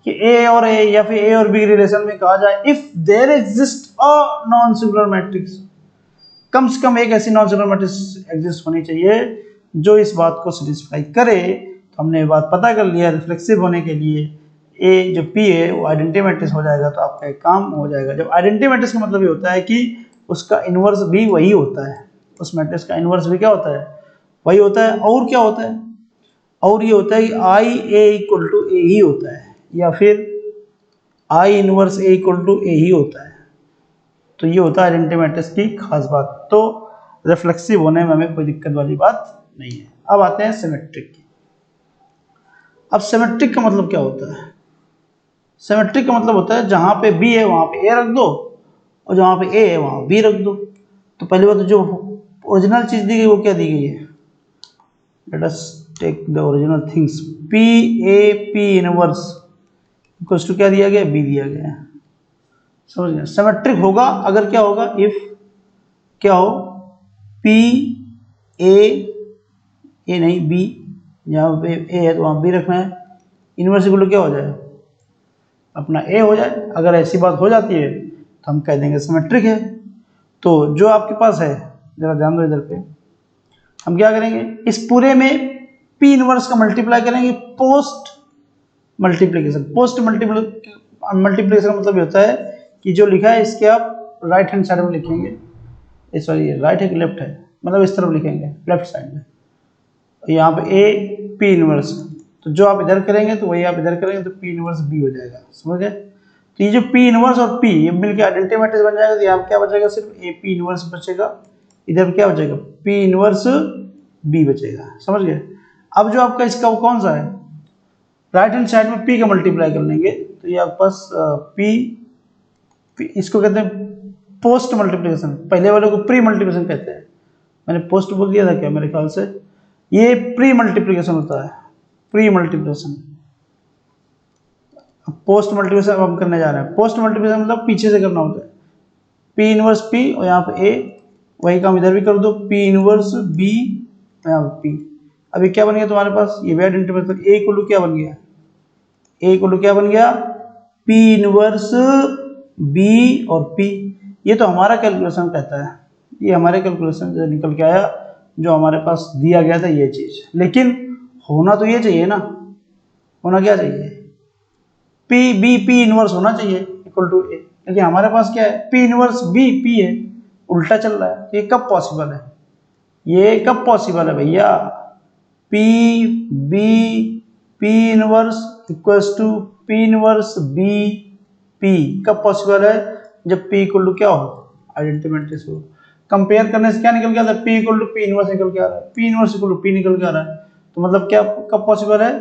कि ए और ए या फिर ए और बी रिलेशन में कहा जाए if there exist a non singular matrix, कम से कम एक ऐसी नॉन सिंगुलर मैट्रिक्स एग्जिस्ट होनी चाहिए जो इस बात को सेटिस्फाई करे। तो हमने ये बात पता कर लिया, रिफ्लेक्सिव होने के लिए ए जो पी है वो आइडेंटिटी मैट्रिक्स हो जाएगा, तो आपका एक काम हो जाएगा। जब आइडेंटिटी मैट्रिक्स का मतलब ये होता है कि उसका इनवर्स भी वही होता है, उस मैट्रिक्स का इनवर्स भी क्या होता है? वही होता है। और क्या होता है? और ये होता है कि आई ए इक्वल टू ए ही होता है, या फिर I inverse A equal to A ही होता है। तो ये होता है आइडेंटिटी मैट्रिक्स की खास बात। तो रिफ्लेक्सिव होने में हमें कोई दिक्कत वाली बात नहीं है। अब आते हैं सिमेट्रिक की। अब सिमेट्रिक का मतलब क्या होता है? सिमेट्रिक का मतलब होता है जहां पे बी है वहां पे ए रख दो, और जहां पे ए है वहां बी रख दो। तो पहली बात, जो ओरिजिनल चीज दी गई वो क्या दी गई है? Let us take the original things. P A P inverse equals to क्या दिया गया? बी दिया गया है। समझ गए? सिमेट्रिक होगा अगर क्या होगा? इफ क्या हो? पी ए नहीं बी, जहाँ पे ए है तो वहाँ बी रखना है। इनवर्स इक्वल टू क्या हो जाए? अपना ए हो जाए। अगर ऐसी बात हो जाती है तो हम कह देंगे सिमेट्रिक है। तो जो आपके पास है, जरा ध्यान दो इधर पे, हम क्या करेंगे? इस पूरे में पी इनवर्स का मल्टीप्लाई करेंगे पोस्ट मल्टीप्लीकेशन। पोस्ट मल्टीप्लीकेशन का मतलब ये होता है कि जो लिखा है इसके आप राइट हैंड साइड में लिखेंगे, सॉरी राइट है कि लेफ्ट है, मतलब इस तरफ लिखेंगे लेफ्ट साइड में। यहाँ पे ए पी इनवर्स, तो जो आप इधर करेंगे तो वही आप इधर करेंगे, तो पी इनवर्स बी हो जाएगा। समझ गए? तो ये जो पी इनवर्स और पी ये मिलकर आइडेंटिटी मैट्रिक्स बन जाएगा। तो यहाँ क्या बचेगा? सिर्फ ए पी इनवर्स बचेगा। इधर क्या बचेगा? पी इनवर्स बी बचेगा। समझ गए? अब जो आपका इसका वो कौन सा है? राइट हैंड साइड में पी का मल्टीप्लाई कर लेंगे तो ये आपके पास पी, इसको कहते हैं पोस्ट मल्टीप्लिकेशन। पहले वाले को प्री मल्टीप्लिकेशन कहते हैं। मैंने पोस्ट बोल दिया था क्या मेरे ख्याल से? ये प्री मल्टीप्लिकेशन होता है, प्री मल्टीप्लिकेशन। पोस्ट मल्टीप्लिकेशन हम करने जा रहे हैं। पोस्ट मल्टीप्लिकेशन मतलब पीछे से करना होता है। पी इनवर्स पी और यहाँ पे ए, वही काम इधर भी कर दो, पी इनवर्स बी यहाँ पे पी। अभी क्या बन गया तुम्हारे पास? ये भी identity matrix. A equal to क्या बन गया? ए इक्वल टू क्या बन गया? पी इनवर्स बी और पी। ये तो हमारा कैलकुलेशन कहता है, ये हमारे कैलकुलेशन जो निकल के आया, जो हमारे पास दिया गया था ये चीज। लेकिन होना तो ये चाहिए ना, होना क्या चाहिए? पी बी पी इनवर्स होना चाहिए इक्वल टू ए। लेकिन हमारे पास क्या है? पी इनवर्स बी पी है, उल्टा चल रहा है। ये कब पॉसिबल है? ये कब पॉसिबल है भैया? P B P inverse equals to P inverse B P कब पॉसिबल है? जब पी इक्वल टू क्या हो? आइडेंटिटी मैट्रिक्स हो। कंपेयर करने से क्या निकल के आता है? P equal to P inverse निकल के आ रहा है, P inverse equal to P निकल के आ रहा है। तो मतलब क्या कब पॉसिबल है?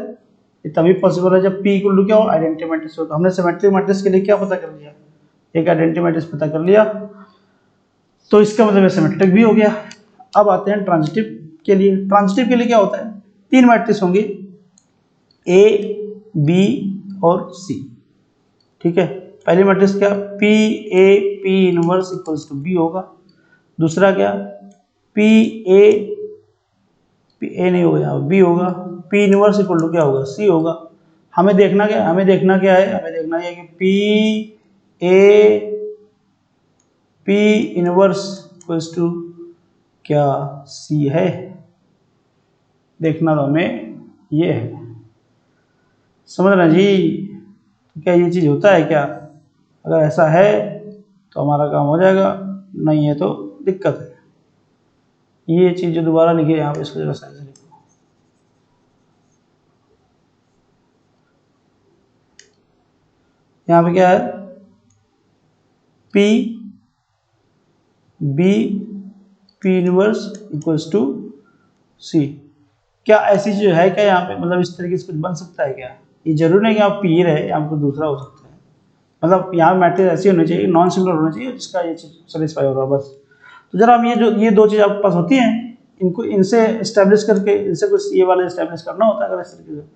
ये तभी पॉसिबल है जब पी इक्वल टू क्या हो? आइडेंटिटी मैट्रिक्स हो। तो हमने सिमेट्रिक मैट्रिक्स के लिए क्या पता कर लिया? एक आइडेंटिटी मैट्रिक्स पता कर लिया, तो इसका मतलब सिमेट्रिक भी हो गया। अब आते हैं ट्रांजिटिव के लिए। ट्रांजिटिव के लिए क्या होता है? तीन मैट्रिक्स होंगे, ए बी और सी। ठीक है? पहली मैट्रिक्स क्या? P A P inverse equals to B होगा। दूसरा क्या? पी ए नहीं होगा, बी होगा। पी इनवर्स इक्वल टू क्या होगा? सी होगा। हमें देखना क्या है? हमें देखना है कि पी इनवर्स इक्वल्स टू क्या सी है? देखना तो हमें ये है। समझ रहे जी? क्या ये चीज होता है क्या? अगर ऐसा है तो हमारा काम हो जाएगा, नहीं है तो दिक्कत है। ये चीज़ जो दोबारा लिखी है यहाँ पे इसको जरा साइज लिखो। यहाँ पे क्या है, P B P inverse equals to C. क्या ऐसी चीज है क्या यहाँ पे, मतलब इस तरीके से कुछ बन सकता है क्या? ये जरूरी नहीं कि आप पी रहे, यहाँ पे दूसरा हो सकता है। मतलब यहाँ मैट्रिक्स ऐसी होनी चाहिए, नॉन सिंगुलर होना चाहिए जिसका ये चीज सेटिस्फाई हो रहा है बस। तो जरा हम ये दो चीज आपके पास होती हैं, इनको इनसे इस्टेब्लिश करके इनसे कुछ ये वाले इस्टेब्लिश करना होता है। अगर इस तरीके से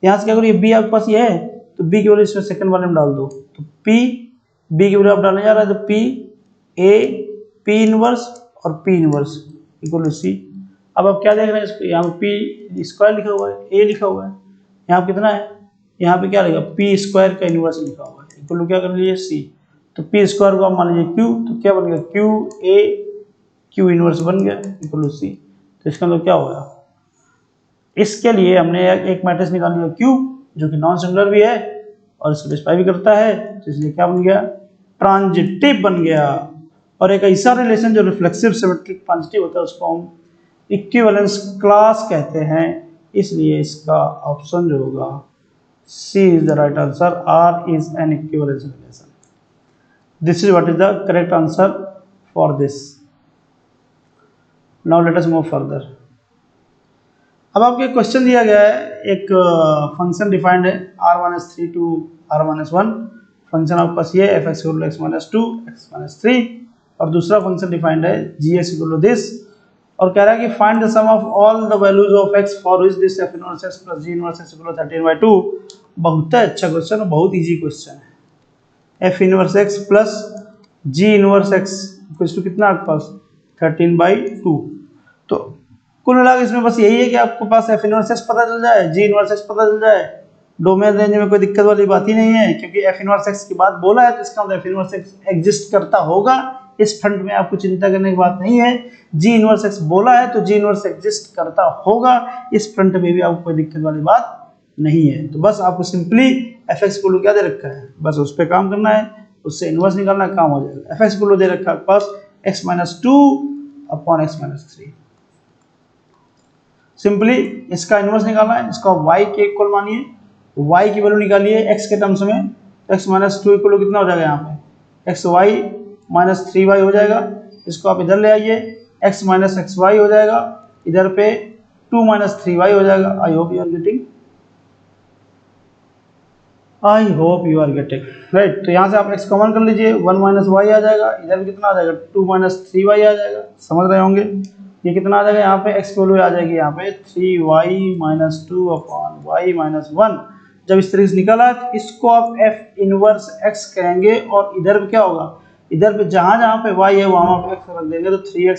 यहाँ से क्या करो, ये बी आपके पास ये है तो बी की वैल्यू इसमें सेकंड वाले में डाल दो, तो पी बी की वैल्यू आप डालने जा रहा है तो पी ए पी इनवर्स और पी इनवर्स इक्वल टू सी। अब आप क्या देख रहे हैं इसको, यहाँ पे पी स्क्वायर लिखा हुआ है, ए लिखा हुआ है, यहाँ पे कितना है, यहाँ पे क्या लिखा पी स्क्वायर का इनवर्स लिखा हुआ है इक्वल टू क्या कर लीजिए सी। तो पी स्क्वायर को आप मान लीजिए क्यू, तो क्या बन गया क्यू ए क्यू इनवर्स बन गया इक्वल टू सी। तो इसका मतलब क्या होगा, इसके लिए हमने एक मैट्रिक्स निकाल लिया क्यू जो कि नॉन सिंगुलर भी है और सेटिस्फाई भी करता है, तो इसलिए क्या बन गया, ट्रांजिटिव बन गया। और एक ऐसा रिलेशन जो रिफ्लेक्सिव सिमेट्रिक ट्रांजिटिव होता है उसको हम इक्विवेलेंस क्लास कहते हैं, इसलिए इसका ऑप्शन जो होगा C is the right answer, R is an equivalence relation. This is what is the correct answer for this. Now let us move further. अब आपको एक क्वेश्चन दिया गया है, एक फंक्शन डिफाइंड है r-3 टू r-1, फंक्शन आपके पास ये f(x = x-2 x-3) और दूसरा फंक्शन डिफाइंड है g(x = this) और कह रहा है कि find the sum of all the values of x for which this f inverse x plus g inverse x = 13/2। बहुत अच्छा क्वेश्चन है, बहुत इजी क्वेश्चन है। f inverse x plus g inverse x equal to कितना आपके पास 13/2। तो कुल मिला इसमें बस यही है कि आपके पास f इनवर्स x पता चल जाए, g इनवर्स x पता चल जाए, डोमेन रेंज में कोई दिक्कत वाली बात ही नहीं है, क्योंकि f इनवर्स x की बात बोला है तो इसका मतलब f इनवर्स x एग्जिस्ट करता होगा, इस फ्रंट में आपको चिंता करने की बात नहीं है। g इनवर्स x बोला है तो g इनवर्स एग्जिस्ट करता होगा, इस फ्रंट में भी आपको कोई दिक्कत वाली बात नहीं है। तो बस आपको सिंपली fx को क्या दे रखा है, बस उस पर काम करना है, उससे इनवर्स निकालना काम हो जाएगा। fx को दे रखा है पास x-2 अपॉन x-3। सिंपली इसका इनवर्स निकालना है, इसको y के इक्वल मानिए, y की वैल्यू निकालिए x के टर्म्स में, x-2 इक्वल कितना हो जाएगा, यहाँ पे xy - 3y हो जाएगा, इसको आप इधर ले आइए, x - xy हो जाएगा, इधर पे 2 - 3y हो जाएगा। I hope you are getting right. तो यहाँ से आप x कॉमन कर लीजिए, 1 - y आ जाएगा, इधर भी कितना आ जाएगा 2 - 3y आ जाएगा, समझ रहे होंगे। ये कितना आ जाएगा, यहाँ पे x की वैल्यू आ जाएगी यहाँ पे 3y - 2 अपॉन y - 1। जब इस तरीके से निकला तो इसको आप f इनवर्स x कहेंगे, और इधर पे क्या होगा, इधर पे जहां जहां पे y है वहां पे x रख देंगे, तो 3x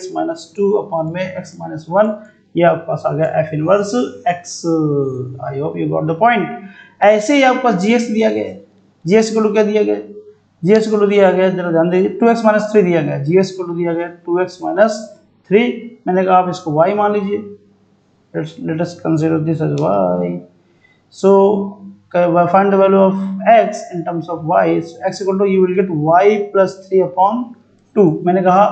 - 2 अपॉन में x - 1, ये आपके पास आ गया f inverse x। I hope you got the point. ऐसे ही आपके पास gx दिया गया है, gx को क्या दिया गया, gx को दिया गया, जरा ध्यान दीजिए, 2x - 3 दिया गया, gx को दिया गया 2x - 3। मैंने कहा आप इसको y मान लीजिए, let us consider this as y। so find the value of x in terms of y, so x equal to you will get y plus 3 upon 2। मैंने कहा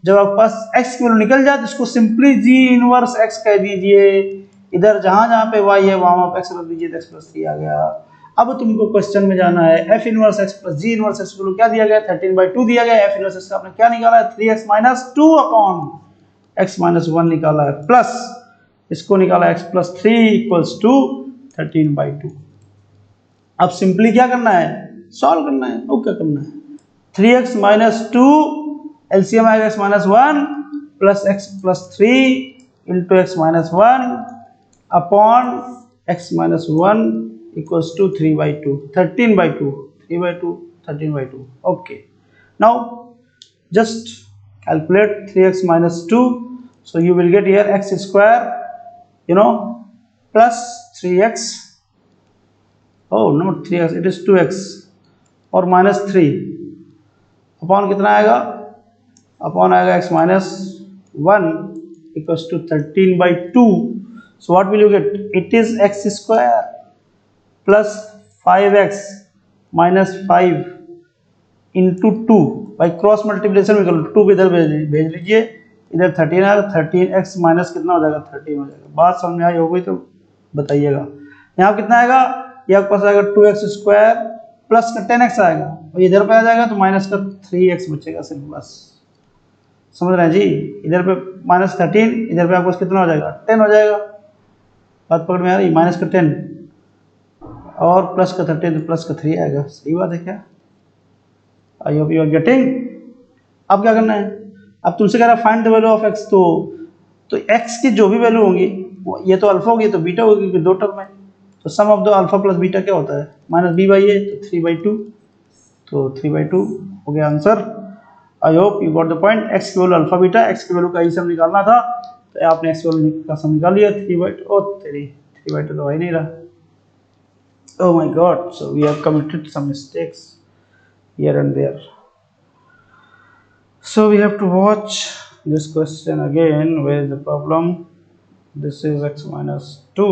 जब आपके पास x की वैल्यू निकल जाए तो इसको सिंपली g इनवर्स x कह दीजिए, इधर जहां जहां पे y है वहां आप x रख दीजिए, तो x plus 3 आ गया। अब तुमको क्वेश्चन में जाना है, f inverse x plus g inverse x को क्या दिया गया 13/2 दिया गया, f इनवर्स x का आपने क्या निकाला है 3x - 2 अपॉन x - 1 निकाला है, प्लस इसको निकाला x plus 3 इक्वल्स टू 13/2। अब सिंपली क्या करना है, सॉल्व करना है। और क्या करना है, 3x - 2 एलसीएम आएगा x - 1 plus x plus 3 into x - 1 upon x - 1 equals to 3/2 13/2 3/2 13/2। Okay, now just calculate 3x - 2, so you will get here x square, you know, plus 3x, oh not 3x, it is 2x, और minus 3 upon कितना आएगा, upon आएगा x - 1 equals to 13/2। so what will you get, it is x square plus 5x minus 5 into 2 by cross multiplication में कर लो, 2 को इधर भेज लीजिए, इधर 13 आएगा, 13x माइनस कितना हो जाएगा 13 हो जाएगा। बात समझ में आई होगी तो बताइएगा। यहाँ कितना आएगा, ये आपके पास आएगा 2x² प्लस का 10x आएगा और इधर पे आ जाएगा तो माइनस का 3x बचेगा सिर्फ, बस समझ रहे हैं जी। इधर पे -13, इधर पे आपको कितना हो जाएगा 10 हो जाएगा। बात पकड़ में आ रही, माइनस का 10 और प्लस का 13 तो प्लस का 3 आएगा। सही बात है क्या? I hope you are getting. अब क्या करना है, अब तुमसे कह रहा find the value of x, तो x की जो भी वैल्यू होंगी ये तो अल्फा होगी तो बीटा होगी क्योंकि दो टर्म है, तो sum of the alpha plus beta क्या होता है -b/a, तो 3/2, तो 3/2 हो गया answer. I hope you got the point. x की वैल्यू अल्फा बीटा, x की वैल्यू का सम निकालना था तो आपने x की वैल्यू का सम निकाल लिया 3/2। ओ तेरी 3/2 तो आ ही नहीं रहा। Oh my God, so we have committed some mistakes here and there. So we have to watch this question again. Where is the problem? This is x minus 2,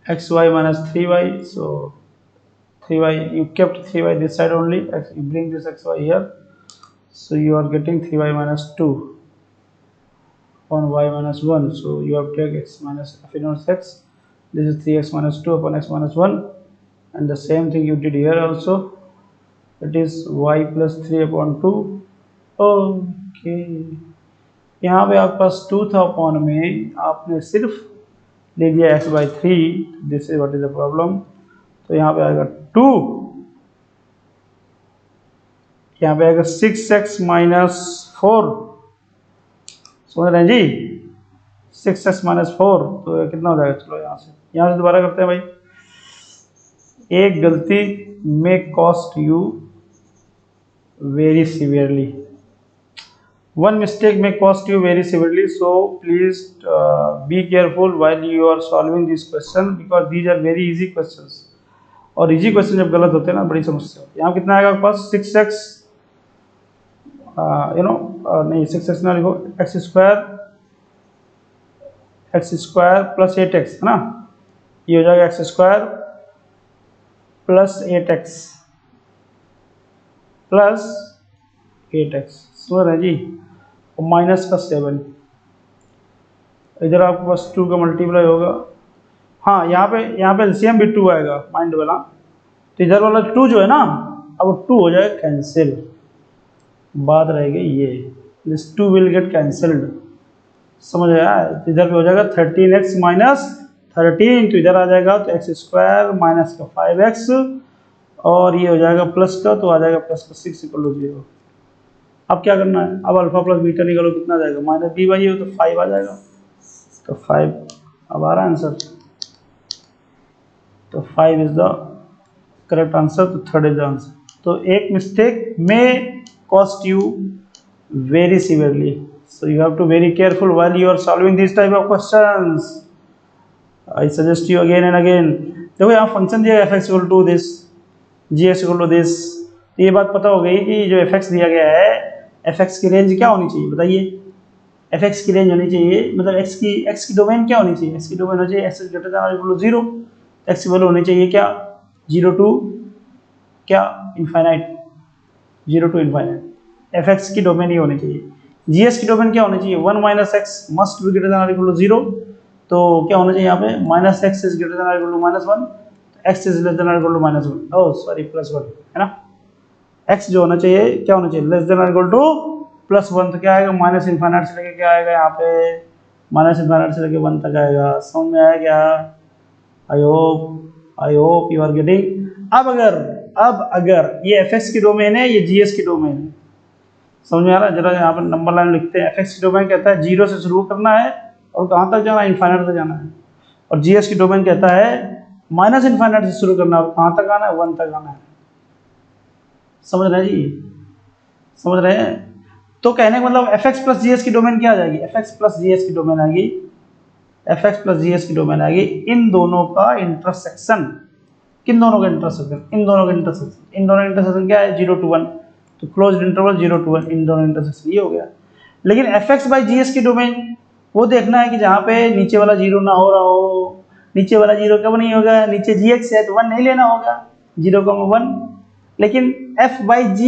xy minus 3y. So 3y, you kept 3y this side only, you bring this xy here. So you are getting 3y minus 2 upon y minus 1, so you have to take x minus f inverse x. This is 3x minus 2 upon x minus 1, and the same thing you did here also. It is y plus 3 upon 2. Okay, यहाँ पे आपके पास 2 था upon में, आपने सिर्फ ले लिया x/3, this is what is the problem. तो यहाँ पे आएगा 2, यहाँ पे आएगा 6x minus 4, समझ रहे हैं जी, 6x minus 4, तो कितना हो जाएगा। चलो यहाँ से दोबारा करते हैं भाई। एक गलती में cost you very severely, one mistake में cost you very severely, so please be careful while you are solving this question because these are very easy questions, और इजी क्वेश्चन जब गलत होते हैं ना बड़ी समस्या होती है। यहाँ कितना आएगा आपके पास 6x नहीं 6x ना लिखो, x² प्लस 8x है ना, ये हो जाएगा x² plus 8x plus 8x, समझ रहे हैं जी, और माइनस का 7, इधर आपके पास 2 का मल्टीप्लाई होगा। हाँ, यहाँ पे एलसीएम भी 2 आएगा, माइंड वाला, तो इधर वाला 2 जो है ना, अब 2 हो जाएगा कैंसिल, बात रहेगी ये, दिस 2 विल गेट कैंसल्ड, समझ आया। इधर पे हो जाएगा 13x माइनस 13, तो इधर आ जाएगा तो x² माइनस का 5x, और ये हो जाएगा प्लस का, तो आ जाएगा प्लस का 6 = 0। अब क्या करना है, अब अल्फा प्लस बीटा निकालो, कितना आ जाएगा -b/a, तो 5 आ जाएगा, तो 5 अब आ रहा है आंसर, तो 5 इज द करेक्ट आंसर, तो 3rd इज द आंसर। तो एक मिस्टेक में cost you very severely, so you have to very careful while you are solving these type of questions. I suggest you again and again, देखो यहाँ function दिया fx equal to this, gx equal to this, तो ये बात पता हो गई कि जो fx दिया गया है, fx की रेंज क्या होनी चाहिए बताइए, fx की रेंज होनी चाहिए, मतलब x की डोमेन क्या होनी चाहिए, x की डोमेन होनी चाहिए x > 0, x की वैल्यू होनी चाहिए क्या 0 to क्या इनफाइनाइट, 0 to इनफाइनाइट, fx की डोमेन ही होनी चाहिए। gx की डोमेन क्या होनी चाहिए 1 - x मस्ट बी > 0, तो क्या होना चाहिए यहाँ पे -x is > -1, x is > -1, oh sorry +1 है ना, x जो होना चाहिए क्या होना चाहिए <= +1, तो क्या आएगा माइनस इनफाइनाइट से लेके क्या आएगा यहाँ पे माइनस इनफाइनाइट से लेके 1 तक आएगा, समझ में आया क्या? I hope you are getting. अब अगर ये fx की डोमेन है, ये gx की डोमेन है, समझ में आ रहा है? जरा यहाँ पर नंबर लाइन लिखते हैं। fx की डोमेन कहता है 0 से शुरू करना है और कहाँ तक जाना है, इनफाइनाइट तक जाना है, और gx की डोमेन कहता है माइनस इनफाइनाइट से शुरू करना है और कहाँ तक आना है, 1 तक आना है। समझ रहे हैं जी, समझ रहे हैं? तो कहने का मतलब fx प्लस gx की डोमेन क्या आ जाएगी, fx प्लस gx की डोमेन आएगी, fx प्लस gx की डोमेन आएगी इन दोनों का इंटरसेक्शन। किन दोनों का इंटरसेक्शन? इन दोनों का इंटरसेक्शन। इन दोनों का इंटरसेक्शन क्या है 0 to 1, तो क्लोज्ड इंटरवल 0 to 1, इन दोनों इंटरसेक्शन ये हो गया। लेकिन fx बाई gx की डोमेन वो देखना है कि जहाँ पे नीचे वाला 0 ना हो रहा हो। नीचे वाला 0 कब नहीं होगा, नीचे gx है तो 1 नहीं लेना होगा, 0, 1। लेकिन f बाई g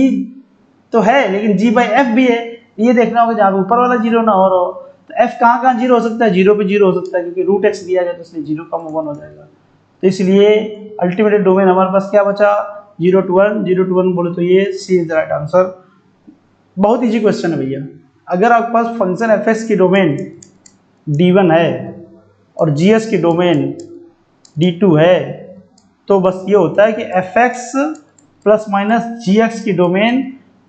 तो है, लेकिन g बाई एफ भी है। ये देखना होगा जहाँ पे ऊपर वाला जीरो ना हो रहा हो। तो f कहाँ जीरो हो सकता है, जीरो पे जीरो हो सकता है, क्योंकि रूट एक्स दिया गया तो इसलिए जीरो कम 1 हो जाएगा। तो इसलिए अल्टीमेट डोमेन हमारे पास क्या बचा, 0 to 1, 0 to 1 बोले तो ये सी इज द राइट आंसर। बहुत इजी क्वेश्चन है भैया। अगर आपके पास फंक्शन एफ एक्स की डोमेन d1 है और gx की डोमेन d2 है, तो बस ये होता है कि एफ एक्स प्लस माइनस जी एक्स की डोमेन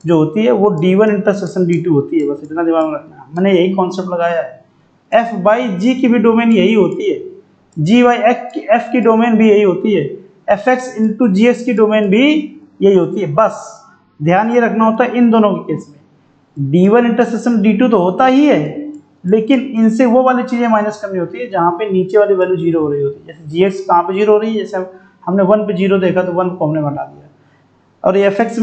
जो होती है वो d1 इंटरसेक्शन d2 होती है। बस इतना दिमाग में रखना है, मैंने यही कॉन्सेप्ट लगाया है। f बाई जी की भी डोमेन यही होती है, g बाई एफ की डोमेन भी यही होती है, f x into g x की डोमेन भी यही होती है। बस ध्यान ये रखना होता है इन दोनों के केस में d1 इंटरसेक्शन d2 तो होता ही है, लेकिन इनसे वो वाली चीज़ें माइनस करनी होती है जहाँ पे नीचे वाली वैल्यू जीरो हो रही होती है। जैसे जी एक्स कहाँ पे जीरो हो रही है, जैसे हमने 1 पे जीरो देखा तो 1 को हमने हटा दिया, और एफ एक्स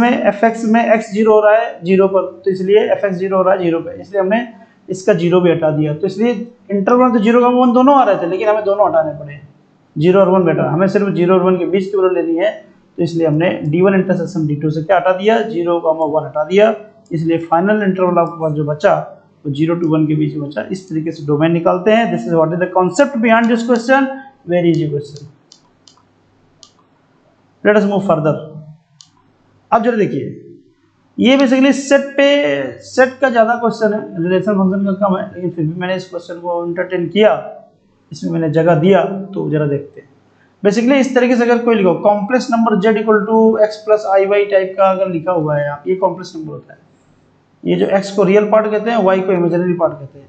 में एक्स जीरो हो रहा है जीरो पर, तो इसलिए एफ एक्स जीरो हो रहा है जीरो पे, इसलिए हमने इसका जीरो भी हटा दिया। तो इसलिए इंटरवल में तो जीरो का 1 दोनों आ रहे थे, लेकिन हमें दोनों हटाने पड़े, जीरो और 1 बेटर, हमें सिर्फ जीरो और 1 के बीच की वैल्यू लेनी है। तो इसलिए हमने d1 इंटरसेक्शन d2 से क्या हटा दिया, 0, 1 हटा दिया। इसलिए फाइनल इंटरवल आपके पास जो बचा वो 0 to 1 के बीच में बचा। इस तरीके से डोमेन निकालते हैं। This is what is the concept behind this question, very easy question. Late us move further. अब जरा देखिए, ये बेसिकली सेट का ज़्यादा क्वेश्चन है, रिलेशन फंक्शन का कम है, लेकिन फिर भी मैंने इस क्वेश्चन को एंटरटेन किया, इसमें मैंने जगह दिया। तो जरा देखते हैं। बेसिकली इस तरीके से अगर कोई लिखो complex number z equal to x plus I Y type का अगर लिखा हुआ है, ये कॉम्प्लेक्स नंबर होता है। ये जो x को रियल पार्ट कहते हैं, y को इमेजिनरी पार्ट कहते हैं,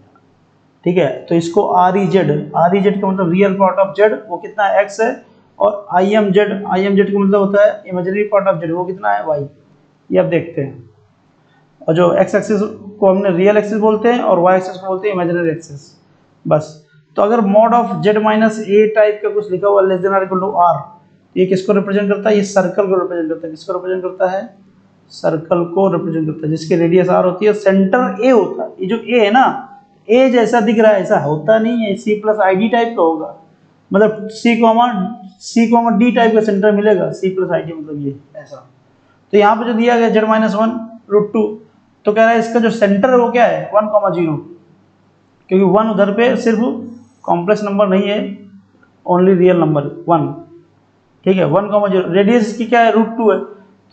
ठीक है। तो इसको आर ई जेड का मतलब रियल पार्ट ऑफ z, वो कितना है x है, और आई एम जेड का मतलब होता है इमेजिनरी पार्ट ऑफ z, वो कितना है y। ये आप देखते हैं। और जो x एक्सिस को हमने रियल एक्सिस बोलते हैं और y एक्सिस को बोलते हैं इमेजिनरी एक्सिस। बस तो अगर mod of z minus A type का कुछ लिखा हुआ less than or equal to R, ये किसको रिप्रेजेंट करता है, ये सर्कल को रिप्रेजेंट करता है। किसको रिप्रेजेंट करता है, सर्कल को रिप्रेजेंट करता है, जिसकी रेडियस आर होती है, सेंटर ए होता है। ये जो ए है ना, ए जैसा दिख रहा है ऐसा होता नहीं है, C plus I D type का होगा, मतलब सी कॉमा डी टाइप का सेंटर मिलेगा, सी प्लस आई डी मतलब ये ऐसा। तो यहाँ पे जो दिया गया z माइनस 1 रूट 2, तो कह रहा है इसका जो सेंटर है वो क्या है 1,0, क्योंकि 1 उधर पे सिर्फ कॉम्प्लेक्स नंबर नहीं है, ओनली रियल नंबर 1, ठीक है। 1,0 रेडियस इसकी क्या है, रूट 2 है,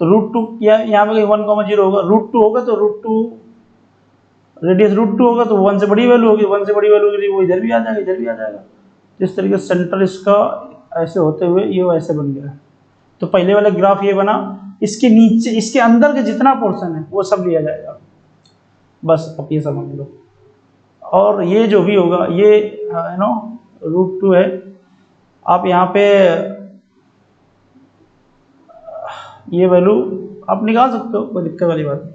तो रूट 2 यहाँ पे 1,0 होगा, रूट 2 होगा तो रूट 2 रेडियस रूट 2 होगा तो 1 से बड़ी वैल्यू होगी, 1 से बड़ी वैल्यू होगी वो इधर भी आ जाएगा, इधर भी आ जाएगा। तो इस तरीके से सेंटर इसका ऐसे होते हुए ये ऐसे बन गया। तो पहले वाला ग्राफ ये बना, इसके नीचे इसके अंदर का जितना पोर्शन है वो सब लिया जाएगा, बस अब ये समझ लो। और ये जो भी होगा ये रूट 2 है, आप यहाँ पे ये वैल्यू आप निकाल सकते हो, कोई दिक्कत वाली बात नहीं।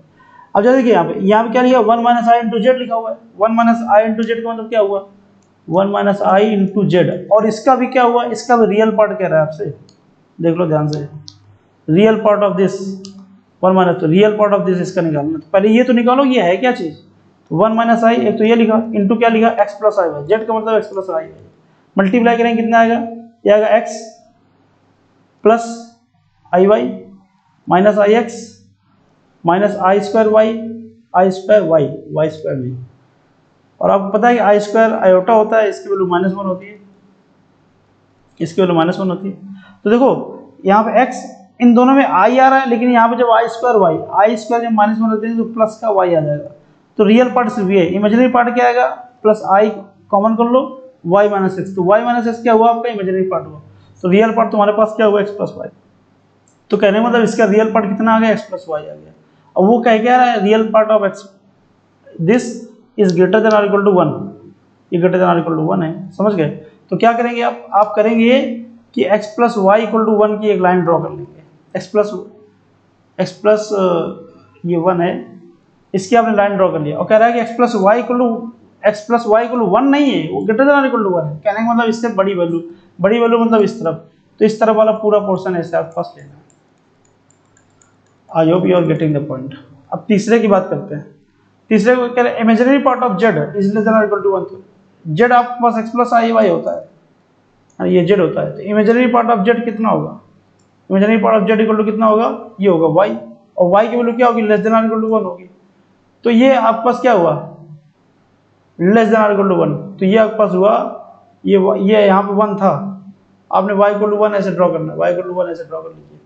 अब जैसे देखिए यहाँ पे क्या लिखा, 1 माइनस आई इंटू जेड लिखा हुआ है। 1 माइनस आई इंटू जेड का मतलब क्या हुआ, 1 माइनस आई इंटू जेड। और इसका भी क्या हुआ, इसका भी रियल पार्ट कह रहा है आपसे, देख लो ध्यान से, real part of this 1 minus, तो रियल पार्ट ऑफ दिस इसका निकालना। तो पहले ये तो निकालो ये है क्या चीज़, तो 1 माइनस आई, एक तो ये लिखा, इंटू क्या लिखा, x plus I Y, Z का मतलब x plus I Y, multiply करेंगे कितना आएगा, ये आएगा x plus I Y minus I x minus I square Y, I square Y, Y square नहीं। और आपको पता है कि आई स्क्वायर आयोटा होता है, इसकी वैल्यू -1 होती है, इसकी वैल्यू -1 होती है। तो देखो यहाँ पे x, इन दोनों में आई आ रहा है, लेकिन यहाँ पे जब आई स्क्वायर जब -1 होते हैं तो प्लस का y आ जाएगा। तो रियल पार्ट सिर्फ ये है, इमेजिनरी पार्ट क्या आएगा, प्लस आई कॉमन कर लो, y माइनस एक्स, तो y माइनस एक्स क्या हुआ आपका, इमेजिनरी पार्ट हुआ। तो रियल पार्ट तुम्हारे पास क्या हुआ, x प्लस वाई। तो कहने मतलब इसका रियल पार्ट कितना आ गया, x प्लस वाई आ गया। और वो कह क्या रहा है, real part of x this is greater than or equal to 1, ये greater than or equal to 1 है, समझ गए। तो क्या करेंगे आप करेंगे कि x plus Y equal to 1 की एक लाइन ड्रॉ कर लेंगे, x प्लस ये 1 है, इसकी आपने लाइन ड्रॉ कर लिया, और कह रहा है कि x plus Y equal to 1 नहीं है, वो greater than or equal to 1 है। कहने का मतलब इससे बड़ी वैल्यू मतलब इस तरफ, तो इस तरफ वाला पूरा पोर्शन ऐसे आपके पास लेना है। I hope you are getting the point. अब तीसरे की बात करते हैं। तीसरे को कह रहे हैं imaginary part of z is less than or equal to 1। तो z आपके पास x प्लस आई वाई होता है, ये z होता है, तो इमेजिनरी पार्ट ऑफ z कितना होगा, imaginary part of z equal to कितना होगा, ये होगा y। और y की वैल्यू क्या होगी, less than or equal to 1 होगी। तो ये आपके पास क्या हुआ, less than or equal to 1। तो ये आपके पास हुआ, ये यहाँ पे 1 था, आपने y इक्वल टू 1 ऐसे ड्रॉ करना है, y इक्वल टू 1 ऐसे ड्रॉ कर लीजिए,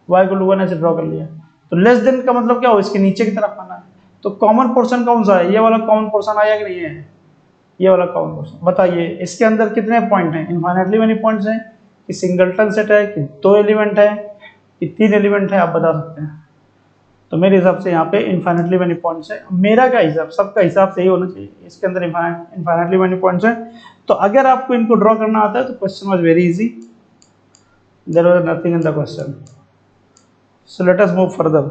y इक्वल टू 1 ऐसे ड्रॉ कर लिया। तो लेस देन का मतलब क्या हो, इसके नीचे की तरफ आना है। तो कॉमन पोर्शन कौन सा है, ये वाला कॉमन पोर्शन आया कि नहीं है, ये वाला कॉमन पोर्शन। बताइए इसके अंदर कितने पॉइंट हैं, इनफाइनाइटली मेनी पॉइंट्स हैं, कि सिंगलटन सेट है, कि 2 एलिमेंट है, कि 3 एलिमेंट है, आप बता सकते हैं। तो मेरे हिसाब से यहाँ पे इनफाइनाइटली मेनी पॉइंट्स है। मेरा क्या हिसाब, सबका हिसाब सही होना चाहिए, इसके अंदर इनफाइनाइटली मेनी पॉइंट्स हैं। तो अगर आपको इनको ड्रॉ करना आता है तो question was very easy, there was nothing in the question. So let us move further.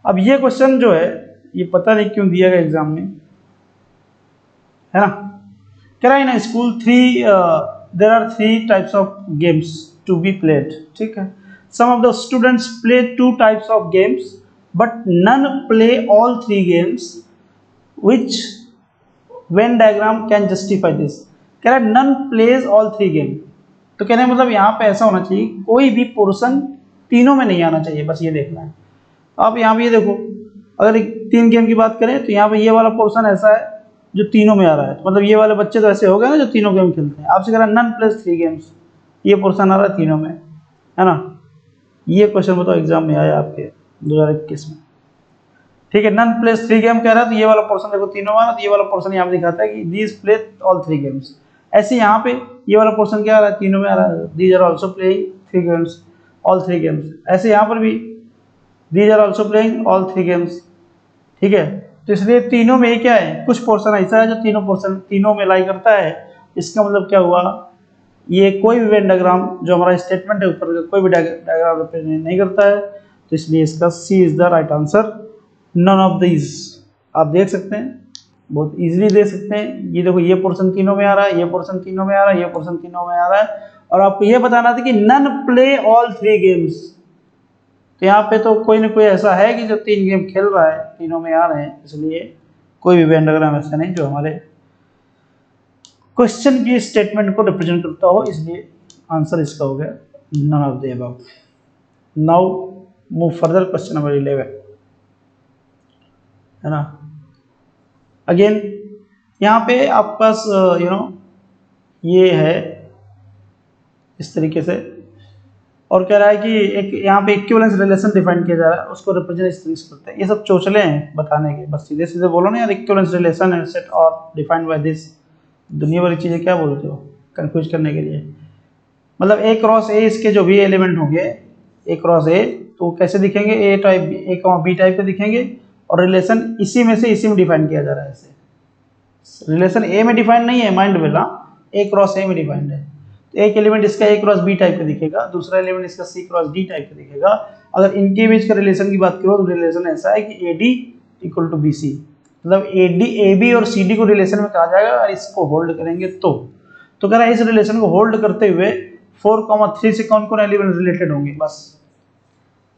अब ये क्वेश्चन जो है, ये पता नहीं क्यों दिया गया एग्जाम में, है ना। कह रहा है in school there are 3 types of games to be played, ठीक है। Some of the students play 2 types of games but none play all 3 games, which Venn diagram can justify this. कह रहा है नन प्लेज ऑल 3 गेम। तो कहने का मतलब यहाँ पे ऐसा होना चाहिए, कोई भी पोर्शन तीनों में नहीं आना चाहिए, बस ये देखना है। आप यहाँ पे ये देखो, अगर 3 गेम की बात करें तो यहाँ पे ये वाला पोर्शन ऐसा है जो तीनों में आ रहा है, तो मतलब ये वाले बच्चे तो ऐसे हो गए ना जो तीनों गेम खेलते हैं। आपसे कह रहा है नन प्लस 3 गेम्स, ये पोर्शन आ रहा है तीनों में, है ना। ये क्वेश्चन बताओ एग्जाम में आया आपके 2021 में, ठीक है। नन प्लेस 3 गेम कह रहा है, तो ये वाला पोर्शन देखो तीनों में आ रहा है, तो ये वाला पोर्शन यहाँ पे दिखाता है कि दीज प्ले ऑल 3 गेम्स। ऐसे यहाँ पे ये वाला पोर्शन क्या आ रहा है, तीनों में आ रहा है, these are also playing 3 games, all 3 games. ऐसे यहाँ पर भी these are also playing all 3 games, ठीक है। तो इसलिए तीनों में क्या है, कुछ पोर्शन ऐसा है जो तीनों में लाई करता है। इसका मतलब क्या हुआ, ये कोई भी वेन डायग्राम जो हमारा स्टेटमेंट है ऊपर का, कोई भी डायग्राम रिप्रेजेंट नहीं करता है। तो इसलिए इसका C is the right answer, none of these. आप देख सकते हैं, बहुत इजीली देख सकते हैं। ये देखो, ये पोर्शन तीनों में आ रहा है, ये पोर्शन तीनों में आ रहा है, ये पोर्शन तीनों में आ रहा है, और आपको ये बताना था कि नन प्ले ऑल 3 गेम्स। तो यहाँ पे तो कोई ना कोई ऐसा है कि जो 3 गेम खेल रहा है, तीनों में आ रहे हैं, इसलिए कोई भी वेन डायग्राम ऐसा नहीं जो हमारे क्वेश्चन की स्टेटमेंट को रिप्रेजेंट करता हो, इसलिए आंसर इसका हो गया none of the above. Now move further, question number 11, है ना। अगेन यहाँ पे आपके पास ये है इस तरीके से, और कह रहा है कि एक यहाँ पे इक्विवेलेंस रिलेशन डिफाइन किया जा रहा है, उसको रिप्रेजेंट इस तरीके से करते हैं। ये सब चोचले हैं बताने के, बस सीधे सीधे बोलो ना यार, इक्विवेलेंस रिलेशन है सेट और डिफाइंड बाय दिस। दुनिया भरी चीज़ें क्या बोलते हो कंफ्यूज करने के लिए। मतलब ए क्रॉस ए, इसके जो भी एलिमेंट होंगे ए क्रॉस ए, तो कैसे दिखेंगे, ए टाइप ए बी टाइप के दिखेंगे, और रिलेशन इसी में से इसी में डिफाइन किया जा रहा है। ऐसे रिलेशन ए में डिफाइन नहीं है, माइंड में ना, ए क्रॉस ए में डिफाइंड है। तो एक एलिमेंट इसका ए क्रॉस बी टाइप का दिखेगा, दूसरा एलिमेंट इसका सी क्रॉस डी टाइप का दिखेगा। अगर इनके बीच का रिलेशन की बात करो तो रिलेशन ऐसा है कि A D equal to B C, मतलब ए बी और सी डी को रिलेशन में कहा जाएगा, और इसको होल्ड करेंगे तो कह रहा है इस रिलेशन को होल्ड करते हुए 4,3 से कौन कौन एलिमेंट रिलेटेड होंगे। बस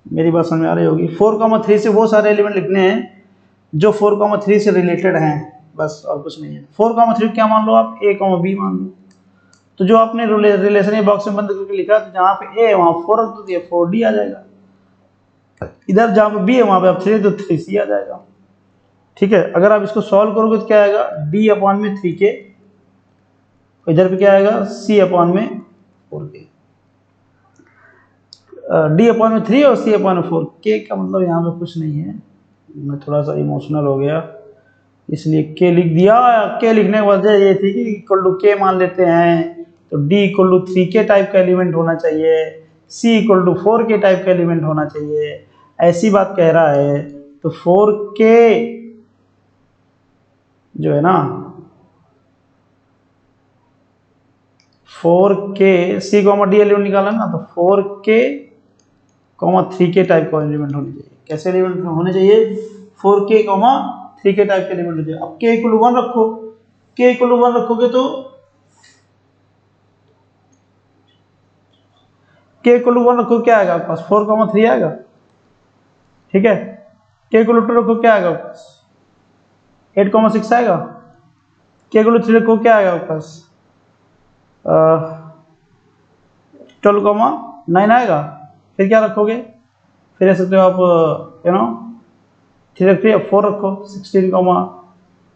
मेरी बात समझ में आ रही होगी। 4,3 से वो सारे एलिमेंट लिखने हैं जो 4,3 से रिलेटेड हैं, बस और कुछ नहीं है। 4,3 क्या मान लो आप, ए बी मान लो। तो जो आपने रिलेशन बॉक्स में बंद करके लिखा, तो जहाँ पे ए है वहाँ 4 रख दो, तो ये 4D आ जाएगा। इधर जहाँ पे बी है वहाँ पे आप 3 तो 3C आ जाएगा, ठीक है। अगर आप इसको सॉल्व करोगे तो क्या आएगा, D अपॉन में 3K, इधर पे क्या आएगा, C अपॉन में 4K। D अपॉन में 3 और C अपॉन में 4, K का मतलब यहाँ पे कुछ नहीं है, मैं थोड़ा सा इमोशनल हो गया इसलिए K लिख दिया। K लिखने की वजह ये थी कि इक्वल टू K मान लेते हैं, तो D equal to 3K type का एलिमेंट होना चाहिए, C equal to 4K type का एलिमेंट होना चाहिए, ऐसी बात कह रहा है। तो 4K जो है ना, 4K C D एलिमेंट निकाला ना, तो 4K 3K टाइप का एलिमेंट होने चाहिए। कैसे एलिमेंट होने चाहिए, 4K 3K टाइप के एलिमेंट हो चाहिए। अब K इक्वल टू 1 रखो, K इक्वल टू 1 रखोगे तो K इक्वल टू 1 रखो, क्या आएगा आपके पास, 4,3 आएगा, ठीक है। K इक्वल टू 2 रखो, क्या आएगा आपके पास, 8,6 आएगा। K इक्वल टू 3 रखो, क्या आएगा आपके पास, 12,9 आएगा। फिर क्या रखोगे, फिर ऐसे सकते हो आप 3 रखिए, 4 रखो 16,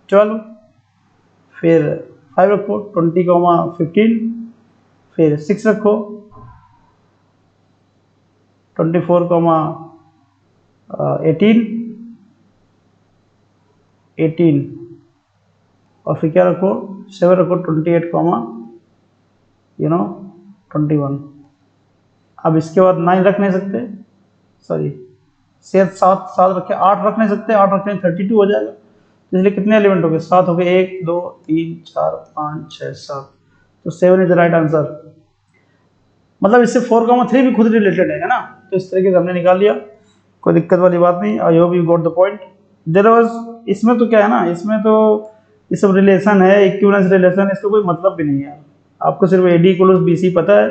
12, फिर 5 रखो 20, 15, फिर 6 रखो 24, 18, और फिर क्या रखो 7 रखो 28, 21। अब इसके बाद 9 रख नहीं सकते, सॉरी 7 रखे, 8 रख नहीं सकते, 8 रखने 32 हो जाएगा। इसलिए कितने एलिमेंट हो गए, 7 हो गए, 1 2 3 4 5 6 7, तो 7 इज द राइट आंसर। मतलब इससे 4, 3 भी खुद रिलेटेड है ना, तो इस तरीके से हमने निकाल लिया, कोई दिक्कत वाली बात नहीं। I hope you got the point. There was, इसमें तो क्या है ना, इसमें तो ये सब रिलेशन है, इक्विवेलेंस रिलेशन, इसका कोई मतलब भी नहीं है। आपको सिर्फ AD इक्वल्स BC पता है,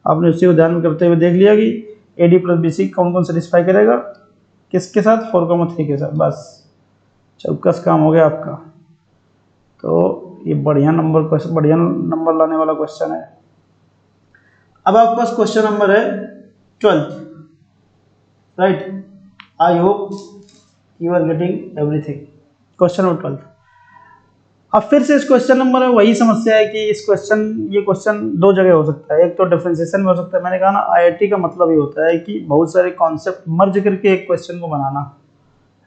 आपने उसी को ध्यान में करते हुए देख लिया कि AD प्लस BC कौन कौन सेटिस्फाई करेगा, किसके साथ, 4, 3 के साथ, बस चौकस काम हो गया आपका। तो ये बढ़िया नंबर लाने वाला क्वेश्चन है। अब आपके पास क्वेश्चन नंबर है 12th, right. I hope you are getting everything. Question number 12। अब फिर से इस क्वेश्चन नंबर में वही समस्या है कि ये क्वेश्चन दो जगह हो सकता है, एक तो डिफरेंशिएशन में हो सकता है। मैंने कहा ना IIT का मतलब ये होता है कि बहुत सारे कॉन्सेप्ट मर्ज करके एक क्वेश्चन को बनाना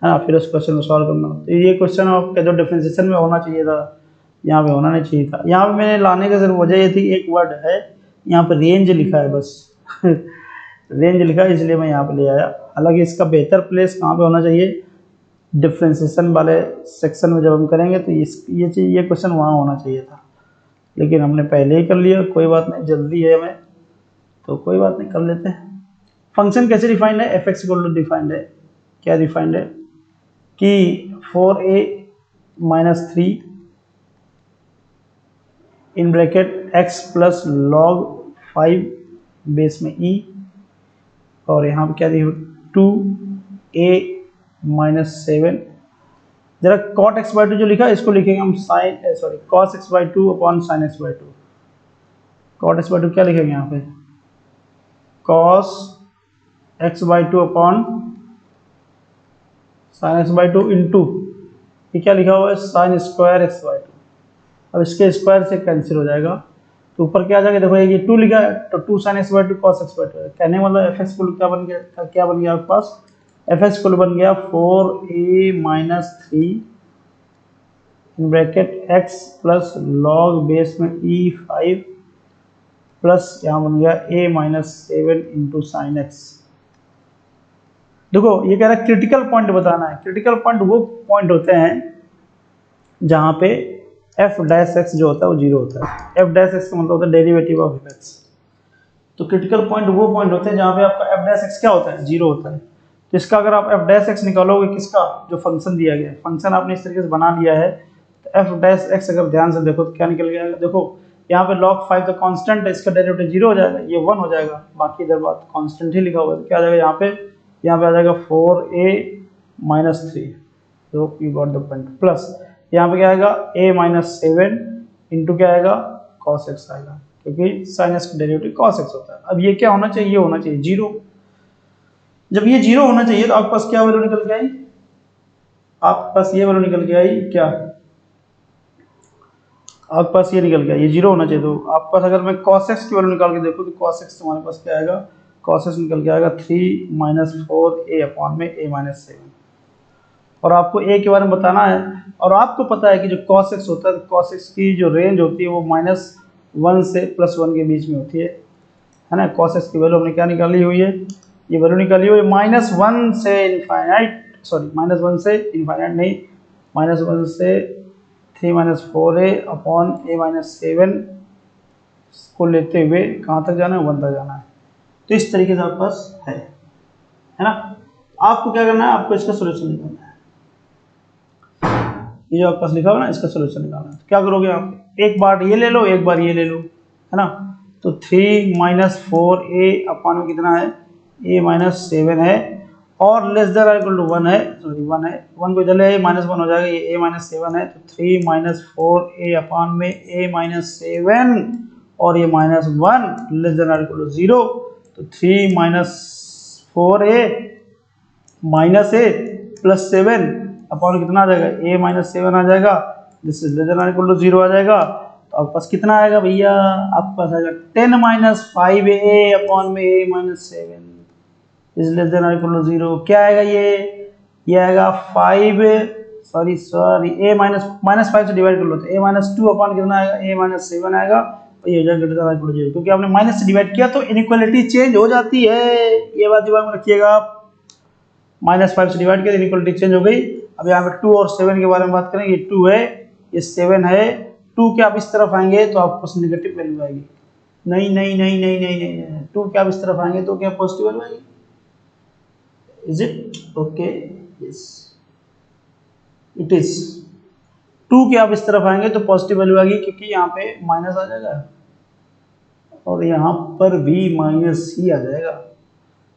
है ना, फिर उस क्वेश्चन को सॉल्व करना। तो ये क्वेश्चन आपका जो डिफरेंशिएशन में होना चाहिए था, यहाँ पे होना नहीं चाहिए था। यहाँ पे मैंने लाने का सिर्फ वजह ये थी, एक वर्ड है यहाँ पे रेंज लिखा है बस रेंज लिखा है इसलिए मैं यहाँ पे ले आया। हालांकि इसका बेहतर प्लेस कहाँ पे होना चाहिए, डिफ्रेंसिएशन वाले सेक्शन में जब हम करेंगे तो ये क्वेश्चन वहाँ होना चाहिए था, लेकिन हमने पहले ही कर लिया। कोई बात नहीं, जल्दी है हमें तो कोई बात नहीं, कर लेते हैं। फंक्शन कैसे डिफाइंड है, fx इक्वल टू डिफाइंड है, क्या डिफाइंड है कि 4a - 3 in bracket x plus log 5 base में e, और यहाँ पे क्या दिया 2a - 7। जरा cot x/2 जो लिखा है इसको लिखेंगे हम cos x/2 upon sin x/2। cot x/2 क्या लिखेंगे यहाँ पे, cos x/2 upon sin x/2 into ये क्या लिखा हुआ है sin स्क्वायर x/2। अब इसके स्क्वायर से कैंसिल हो जाएगा तो ऊपर क्या आ जाएगा, देखो ये 2 लिखा है तो 2 sin x/2 cos x/2 है। कहने मतलब fx को क्या बन गया आपके पास, fx को बन गया 4a - 3 in bracket x plus log base में e5 प्लस यहाँ बन गया a - 7 इंटू साइन x। देखो ये कह रहा है क्रिटिकल पॉइंट बताना है। क्रिटिकल पॉइंट वो पॉइंट होते हैं जहाँ पे f' जो होता है वो 0 होता है। f' का मतलब होता है डेरिवेटिव ऑफ fx। तो क्रिटिकल पॉइंट वो पॉइंट होते हैं जहाँ पे आपका f' क्या होता है, 0 होता है। तो इसका अगर आप f' निकालोगे, किसका, जो फंक्शन दिया गया है, फंक्शन आपने इस तरीके से बना लिया है, तो f' अगर ध्यान से देखो तो क्या निकल गया, देखो यहाँ पे log 5 तो कांस्टेंट है, इसका डेरिवेटिव 0 हो जाएगा, ये 1 हो जाएगा, बाकी इधर बात कांस्टेंट ही लिखा हुआ है। तो क्या आ जाएगा यहाँ पे आ जाएगा 4a - 3, तो you got the point, plus यहाँ पे क्या आएगा a - 7 इंटू क्या आएगा cos x आएगा, क्योंकि sin x का डेरिवेटिव cos x होता है। अब ये क्या होना चाहिए, ये होना चाहिए 0। जब ये 0 होना चाहिए तो आपके पास क्या वैल्यू निकल के आई, आपके पास ये वैल्यू निकल के आई, क्या आपके पास ये निकल गया, ये 0 होना चाहिए। तो आपके पास अगर मैं cos x की वैल्यू निकाल के देखूँ तो cos x तुम्हारे पास क्या आएगा, cos x निकल के आएगा 3 - 4a अपॉन में a - 7। और आपको a के बारे में बताना है, और आपको पता है कि जो cos x होता है, cos x की जो रेंज होती है वो -1 से +1 के बीच में होती है ना। cos x की वैल्यू हमने क्या निकाली हुई है, ये वैल्यू निकाली हुई है -1 से इनफाइनाइट, सॉरी -1 से इनफाइनाइट नहीं, -1 से 3 - 4a अपॉन a - 7 को लेते हुए कहाँ तक जाना है, 1 तक जाना है। तो इस तरीके से आपके पास है ना। आपको क्या करना है, आपको इसका सोल्यूशन निकालना है। ये जो आपके पास लिखा हुआ ना, इसका सोल्यूशन निकालना है। तो क्या करोगे आप, एक बार ये ले लो, एक बार ये ले लो, है ना। तो 3 - 4a अपॉन में कितना है, a - 7 है, और लेस देन इक्वल टू 1 है, सॉरी 1 है, 1 को इधर ले -1 हो जाएगा, ये a - 7 है। तो 3 - 4a अपॉन में a - 7 और ये -1 लेस देन इक्वल टू 0। तो 3 - 4a माइनस ए प्लस 7 अपॉन कितना आ जाएगा, ए माइनस 7 आ जाएगा, this is less than equal to 0 आ जाएगा। तो आपके पास कितना आएगा भैया, आपके पास आएगा 10 माइनस 5a अपॉन में a minus 7 is less than equal to 0। क्या आएगा ये आएगा 5 सॉरी a माइनस 5 से डिवाइड कर लो तो a माइनस 2 अपॉन कितना आएगा, a माइनस 7 आएगा। और ये हो जाएगा ग्रेटर देन इक्वल टू 0, क्योंकि आपने माइनस से डिवाइड किया तो इनइक्वालिटी चेंज हो जाती है, ये बात दिमाग में रखिएगा आप। माइनस 5 से डिवाइड किया तो इनइक्वालिटी चेंज हो गई। अब यहाँ पे 2 और 7 के बारे में बात करें, ये 2 है ये 7 है, 2 के आप इस तरफ आएंगे तो आपके पास नेगेटिव वैल्यू आएगी। नहीं नहीं नहीं नहीं नहीं नहीं 2 के आप इस तरफ आएंगे तो क्या पॉजिटिव वैल्यू आएगी, is it okay, yes it is. 2 के आप इस तरफ आएंगे तो पॉजिटिव वैल्यू आएगी, क्योंकि यहाँ पे माइनस आ जाएगा और यहाँ पर भी माइनस ही आ जाएगा,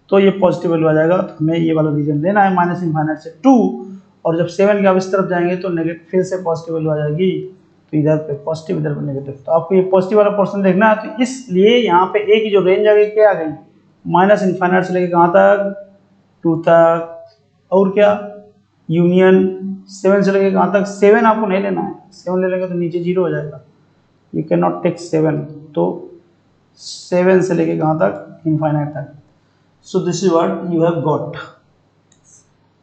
तो ये पॉजिटिव वैल्यू आ जाएगा। तो हमें ये वाला रीजन लेना है माइनस इनफाइनाइट से 2, और जब 7 के आप इस तरफ जाएंगे तो नेगेटिव फिर से पॉजिटिव वैल्यू आ जाएगी, तो इधर पे पॉजिटिव इधर पे नेगेटिव। तो आपको ये पॉजिटिव वाला पोर्शन देखना है, तो इसलिए यहाँ पे ए की जो रेंज आ गई क्या आ गई, माइनस इनफाइनाइट से लेके कहाँ तक, 2 तक, और क्या यूनियन 7 से लेके कहाँ तक, 7 आपको नहीं लेना है, 7 ले लेंगे तो नीचे 0 हो जाएगा, यू कैन नॉट टेक 7, तो 7 से लेके कहाँ तक, इनफाइनाइट तक। So this is what you have got,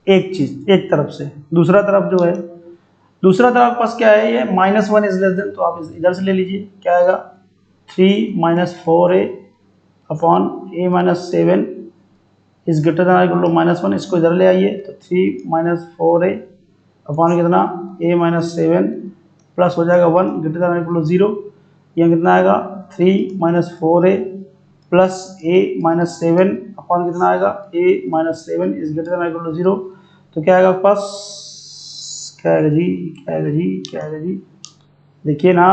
एक चीज एक तरफ से। दूसरा तरफ जो है, दूसरा तरफ पास क्या है, ये -1 इज लेस देन, तो आप इधर से ले लीजिए, क्या आएगा 3 minus 4a upon a minus 7 is greater than equal to -1, इसको इधर ले आइए तो 3 माइनस 4a अपॉन कितना a माइनस 7 प्लस हो जाएगा 1 ग्रेटर देन इक्वल टू 0, यहाँ कितना आएगा 3 minus 4a plus a minus 7 upon कितना आएगा a minus 7 is greater than equal to 0। तो क्या आएगा आपके पास, क्या आएगा जी, क्या आएगा जी, क्या आएगा जी, देखिए ना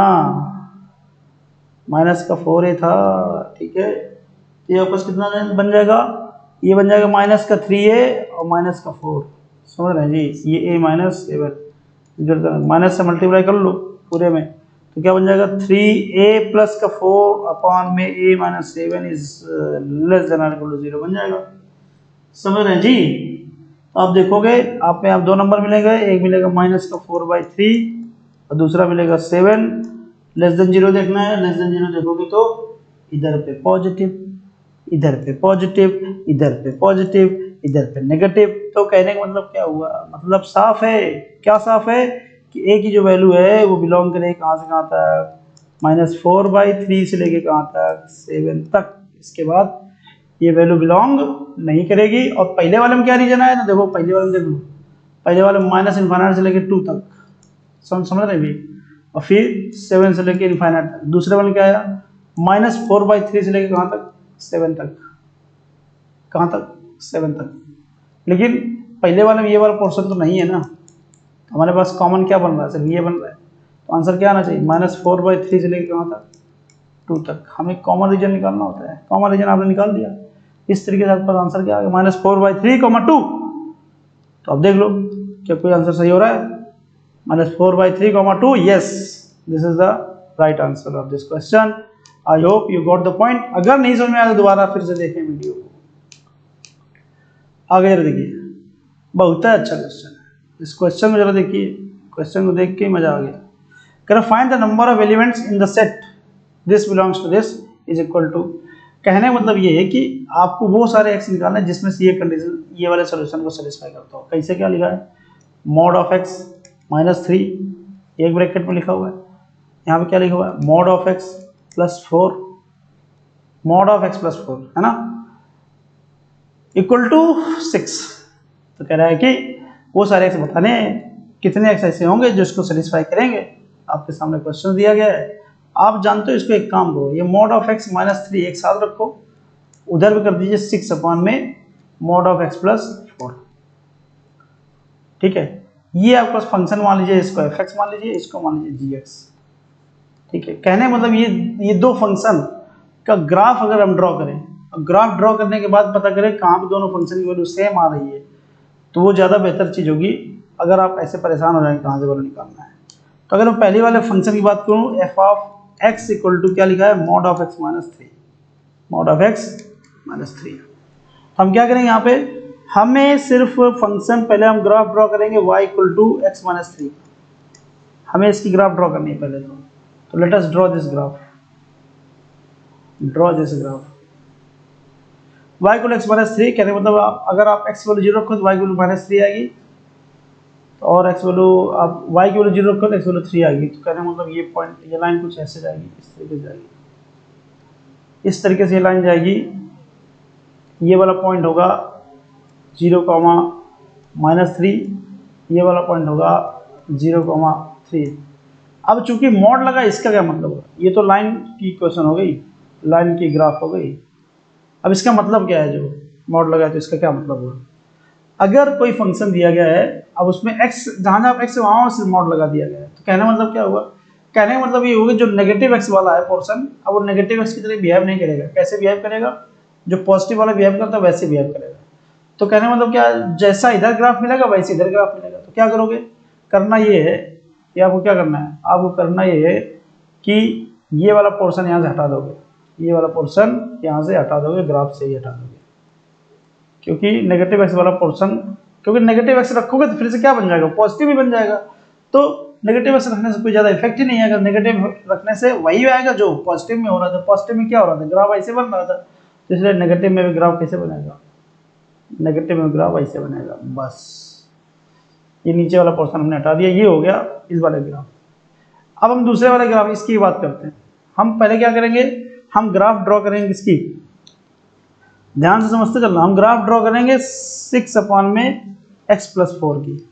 माइनस का 4a था, ठीक है, तो ये आपस कितना बन जाएगा, ये बन जाएगा माइनस का 3a और माइनस का 4, समझ रहे हैं जी, ये a माइनस 7 माइनस से मल्टीप्लाई कर लो पूरे में, तो क्या बन जाएगा 3a प्लस का 4 अपॉन में a minus 7 is less than equal to 0 बन जाएगा, समझ रहे हैं जी। तो आप देखोगे आप में आप दो नंबर मिलेंगे, एक मिलेगा माइनस का 4/3 और दूसरा मिलेगा 7, लेस देन 0 देखना है, लेस देन 0 देखोगे तो इधर पे पॉजिटिव, इधर पे पॉजिटिव, इधर पे पॉजिटिव, इधर पे नेगेटिव। तो कहने का मतलब क्या हुआ, मतलब साफ है, क्या साफ है कि ए की जो वैल्यू है वो बिलोंग करे कहाँ से कहाँ तक, -4/3 से लेके कहाँ तक 7 तक, इसके बाद ये वैल्यू बिलोंग नहीं करेगी। और पहले वाले में क्या रीजन आया, तो देखो पहले वाले में देख लो, पहले वाले माइनस इनफाइनाइट से लेके 2 तक, समझ रहे भी, और फिर 7 से लेके इनफाइनाइट तक। दूसरे वाले में क्या आया, -4/3 से लेके कहाँ तक 7 तक, कहाँ तक 7 तक। लेकिन पहले वाले में ये वाला पोर्शन तो नहीं है ना, हमारे पास कॉमन क्या बन रहा है, सिर्फ ये बन रहा है, तो आंसर क्या आना चाहिए, -4/3 से लेके कहाँ तक 2 तक। हमें कॉमन रीजन निकालना होता है, कॉमन रीजन आपने निकाल दिया, इस तरीके से आपके पास आंसर क्या आ गया, -4/3, 2। तो अब देख लो क्या कोई आंसर सही हो रहा है, -4/3, 2, yes this is the right answer of this question. I hope you got the point. अगर नहीं समझ में आया तो दोबारा फिर से देखें वीडियो को। आगे देखिए, बहुत अच्छा क्वेश्चन है, इस क्वेश्चन में जरा देखिए, क्वेश्चन को देख के मजा आ गया। कह find the number of elements in the set this belongs to this is equal to. कहने का मतलब ये है कि आपको वो सारे एक्स निकालना है जिसमें से ये कंडीशन ये वाले सॉल्यूशन को सेटिस्फाई करता हो। कैसे, क्या लिखा है, मॉड ऑफ एक्स -3 एक ब्रैकेट में लिखा हुआ है, यहाँ पे क्या लिखा हुआ है, mod of x +4, mod of x +4 है ना, इक्वल टू 6। तो कह रहा है कि वो सारे एक्स बताने कितने एक्स ऐसे होंगे जो इसको सेटिस्फाई करेंगे। आपके सामने क्वेश्चन दिया गया है, आप जानते हो, इसको एक काम करो, ये मॉड ऑफ एक्स -3 एक साथ रखो, उधर भी कर दीजिए 6 अपॉन में मॉड ऑफ एक्स +4, ठीक है। ये आपके पास फंक्शन मान लीजिए, इसको एफ एक्स मान लीजिए, इसको मान लीजिए जी एक्स, ठीक है। कहने मतलब ये दो फंक्शन का ग्राफ अगर हम ड्रॉ करें, ग्राफ ड्रॉ करने के बाद पता करें कहाँ पे दोनों फंक्शन की वैल्यू सेम आ रही है, तो वो ज़्यादा बेहतर चीज़ होगी। अगर आप ऐसे परेशान हो जाएंगे कहाँ से वैल्यू निकालना है, तो अगर मैं पहले वाले फंक्शन की बात करूँ, F of X equal to क्या लिखा है, mod of X -3, mod of X -3। हम क्या करेंगे यहाँ पे, हमें सिर्फ फंक्शन, पहले हम ग्राफ ड्रॉ करेंगे y equal to X minus 3, हमें इसकी ग्राफ ड्रॉ करनी है पहले तो let us draw this graph, draw this graph y equal X minus 3, कहने मतलब अगर आप x वैल्यू 0 रखो तो y वैल्यू माइनस 3 आएगी, और x वैल्यू आप y की वैल्यू 0 रखो तो x वैल्यू 3 आएगी। तो कहने मतलब ये पॉइंट, ये लाइन कुछ ऐसे जाएगी, इस तरीके से जाएगी, इस तरीके से ये लाइन जाएगी। ये वाला पॉइंट होगा 0,-3, ये वाला पॉइंट होगा 0,3। अब चूंकि मॉड लगा, इसका क्या मतलब होगा, ये तो लाइन की क्वेश्चन हो गई, लाइन की ग्राफ हो गई। अब इसका मतलब क्या है, जो मॉड लगा है तो इसका क्या मतलब होगा, अगर कोई फंक्शन दिया गया है, अब उसमें x, जहाँ जहाँ x वहाँ से मॉड लगा दिया गया है, तो कहने का मतलब क्या होगा, कहने का मतलब ये होगा जो नेगेटिव x वाला है पोर्शन, अब वो नेगेटिव x की तरह बिहेव नहीं करेगा। कैसे बिहेव करेगा, जो पॉजिटिव वाला बिहेव करता है वैसे बिहेव करेगा। तो कहने का मतलब क्या, जैसा इधर ग्राफ मिलेगा वैसे इधर ग्राफ मिलेगा। तो क्या करोगे, करना ये है कि आपको क्या करना है, आपको करना ये है कि ये वाला पोर्शन यहाँ से हटा दोगे, ये वाला पोर्शन यहाँ से हटा दोगे, ग्राफ से ही हटा दोगे, क्योंकि नेगेटिव एक्स वाला पोर्शन, क्योंकि नेगेटिव एक्स रखोगे तो फिर से क्या बन जाएगा, पॉजिटिव ही बन जाएगा। तो नेगेटिव एक्स रखने से कोई ज़्यादा इफेक्ट ही नहीं है। अगर नेगेटिव रखने से वही आएगा जो पॉजिटिव में हो रहा था। पॉजिटिव में क्या हो रहा था, ग्राफ ऐसे बन रहा था, तो इसलिए नेगेटिव में भी ग्राफ कैसे बनेगा, नेगेटिव में ग्राफ ऐसे बनेगा। बस ये नीचे वाला पोर्शन हमने हटा दिया, ये हो गया इस वाले ग्राफ। अब हम दूसरे वाले ग्राफ, इसकी बात करते हैं। हम पहले क्या करेंगे, हम ग्राफ ड्रॉ करेंगे इसकी, ध्यान से समझते चलना। हम ग्राफ ड्रॉ करेंगे 6/x+4 की,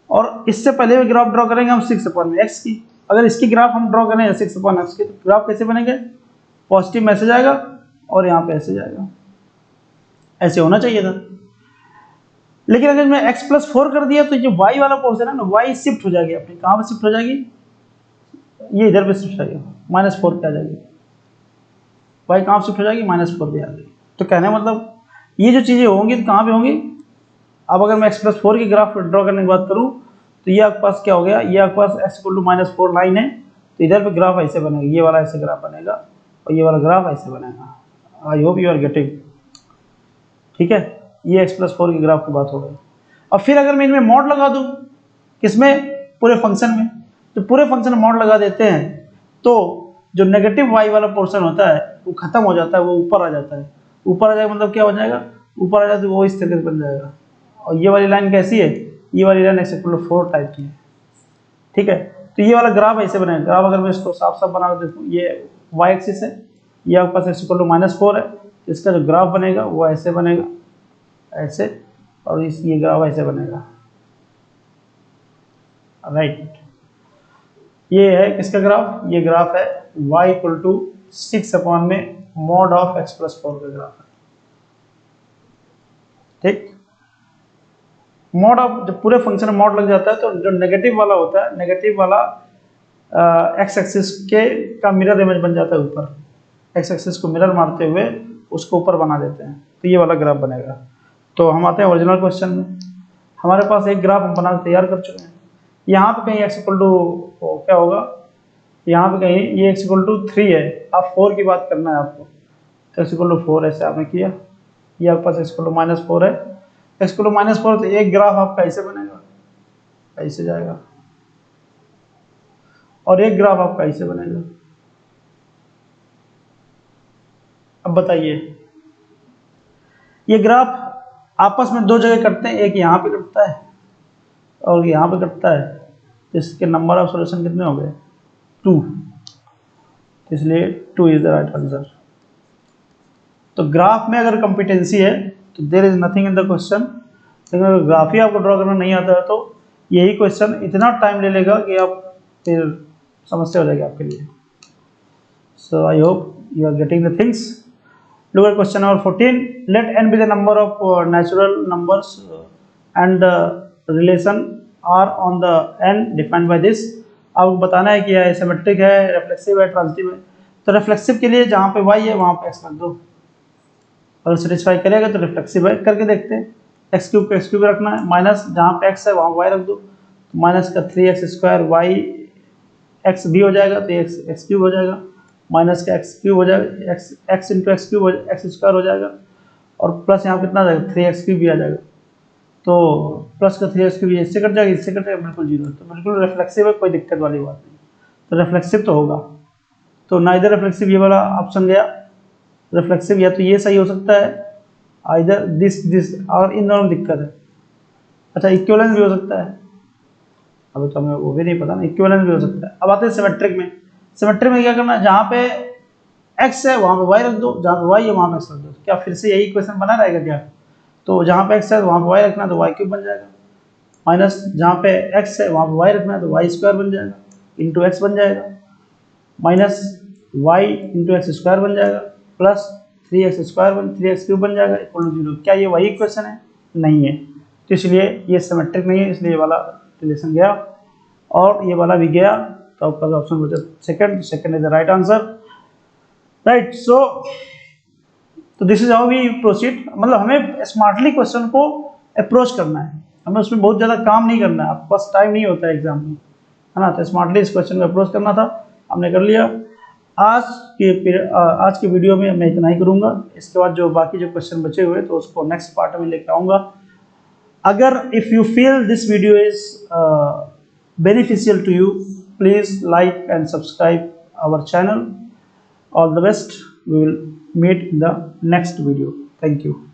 और इससे पहले भी ग्राफ ड्रॉ करेंगे हम 6/x की। अगर इसकी ग्राफ हम ड्रॉ करें 6/x की, तो ग्राफ कैसे बनेंगे, पॉजिटिव मैसेज आएगा और यहाँ पे ऐसे जाएगा, ऐसे होना चाहिए था। लेकिन अगर मैं x+4 कर दिया तो ये y वाला पोर्शन है ना, y शिफ्ट हो जाएगी अपनी, कहाँ पे शिफ्ट हो जाएगी, ये इधर पे शिफ्ट हो जाएगी, -4 पे आ जाएगी। y कहाँ शिफ्ट हो जाएगी, -4 पे आ जाएगी। तो कहने मतलब ये जो चीज़ें होंगी तो कहाँ पे होंगी। अब अगर मैं x+4 की ग्राफ ड्रॉ करने की बात करूँ तो ये आपके पास क्या हो गया, ये आपके पास x = -4 लाइन है, तो इधर पे ग्राफ ऐसे बनेगा, ये वाला ऐसे ग्राफ बनेगा और ये वाला ग्राफ ऐसे बनेगा। I hope you are getting, ठीक है। ये x+4 की ग्राफ की बात हो गई। अब फिर अगर मैं इनमें मॉड लगा दूं, किसमें, पूरे फंक्शन में, तो पूरे फंक्शन में मॉड लगा देते हैं तो जो नेगेटिव y वाला पोर्शन होता है वो खत्म हो जाता है, वो ऊपर आ जाता है। ऊपर आ जाएगा मतलब क्या हो जाएगा, ऊपर आ जाए तो वो इस तरीके से बन जाएगा। और ये वाली लाइन कैसी है, ये वाली लाइन x=4 टाइप की है, ठीक है। तो ये वाला ग्राफ ऐसे बनेगा। ग्राफ अगर मैं इसको साफ साफ बना देता हूँ, ये y एक्सिस है, ये आपके पास x=-4 है, इसका जो ग्राफ बनेगा वो ऐसे बनेगा, ऐसे, और ये ग्राफ ऐसे बनेगा, राइट। ये है किसका ग्राफ, ये ग्राफ है y = 6/(x+4) का ग्राफ है, ठीक। मॉड ऑफ, जब पूरे फंक्शन में मॉड लग जाता है तो जो नेगेटिव वाला होता है, नेगेटिव वाला एक्स एक्सिस के का मिरर इमेज बन जाता है ऊपर, एक्स एक्सिस को मिरर मारते हुए उसको ऊपर बना देते हैं, तो ये वाला ग्राफ बनेगा। तो हम आते हैं ओरिजिनल क्वेश्चन में। हमारे पास एक ग्राफ हम बना के तैयार कर चुके हैं। यहाँ पे कहीं x = क्या होगा, यहाँ पे कहीं ये x=3 है, आप 4 की बात करना है आपको, तो x=4 ऐसे आपने किया, ये आपके पास x=-4 है, x=-4 तो एक ग्राफ आपका ऐसे बनेगा, ऐसे जाएगा, और एक ग्राफ आपका ऐसे बनेगा। अब बताइए, ये ग्राफ आपस में दो जगह कटते हैं, एक यहाँ पे कटता है और यहाँ पे कटता है, तो इसके नंबर ऑफ सॉल्यूशन कितने हो गए, 2, इसलिए 2 इज द राइट आंसर। तो ग्राफ में अगर कॉम्पिटेंसी है तो there is nothing in the question, लेकिन अगर ग्राफ ही आपको ड्रॉ करना नहीं आता है तो यही क्वेश्चन इतना टाइम ले लेगा कि आप फिर समस्या हो जाएगी आपके लिए। So I hope you are getting the things. Look at question number 14. Let n be the number of natural numbers and the relation r on the n defined by this. आपको बताना है कि यह सिमेट्रिक है, reflexive है, transitive है। तो reflexive के लिए जहाँ पे y है वहाँ पे x रख दो, अगर सेटिस्फाई करेगा तो रिफ्लेक्सिव है। करके देखते हैं, x³ को x³ रखना है, माइनस जहाँ पे x है वहाँ y रख दो, तो माइनस का 3x² y x भी हो जाएगा, तो x³ हो जाएगा, माइनस का x³ हो जाएगा, x × x³ x² हो जाएगा, और प्लस यहाँ कितना आ जाएगा 3x क्यूब भी आ जाएगा, तो प्लस का 3x क्यूब इससे कट जाएगा, इससे कट जाएगा, बिल्कुल जीरो, तो बिल्कुल रिफ्लेक्सिव है, कोई दिक्कत वाली बात नहीं, तो रिफ्लेक्सिव तो होगा। तो ना इधर रिफ्लेक्सिव, ये वाला ऑप्शन गया रिफ्लेक्सिव, या तो ये सही हो सकता है, आइदर दिस, और इन दोनों में दिक्कत है। अच्छा इक्विवेलेंस भी हो सकता है, अभी तो हमें वो भी नहीं पता ना, इक्विवेलेंस भी हो सकता है। अब आते हैं सिमेट्रिक में। सिमेट्रिक में क्या करना है, जहाँ पे x है वहाँ पे y रख दो, जहाँ पे y है वहाँ पे x रख दो। क्या फिर से यही क्वेश्चन बना रहेगा क्या? तो जहाँ पे x है वहाँ पे y रखना है तो y क्यूब बन जाएगा, माइनस जहाँ पे x है वहाँ पे y रखना है तो y स्क्वायर बन जाएगा, इंटू एक्स बन जाएगा, minus y into x square बन जाएगा, plus 3x square 3x cube बन जाएगा इक्वल टू 0। क्या ये वही क्वेश्चन है? नहीं है, तो इसलिए ये सिमेट्रिक नहीं है, इसलिए ये वाला रिलेशन गया और ये वाला भी गया। तो आपका ऑप्शन बचा second is the right answer, right. So तो this is how we proceed, मतलब हमें स्मार्टली क्वेश्चन को अप्रोच करना है, हमें उसमें बहुत ज़्यादा काम नहीं करना है, आपके पास टाइम नहीं होता है एग्जाम में, है ना। तो स्मार्टली इस क्वेश्चन को अप्रोच करना था, हमने कर लिया। आज के वीडियो में मैं इतना ही करूँगा, इसके बाद जो बाकी जो क्वेश्चन बचे हुए तो उसको नेक्स्ट पार्ट में लेकर आऊँगा। अगर if you feel this video is beneficial to you, please like and subscribe our channel. All the best, we will meet in the next video. Thank you.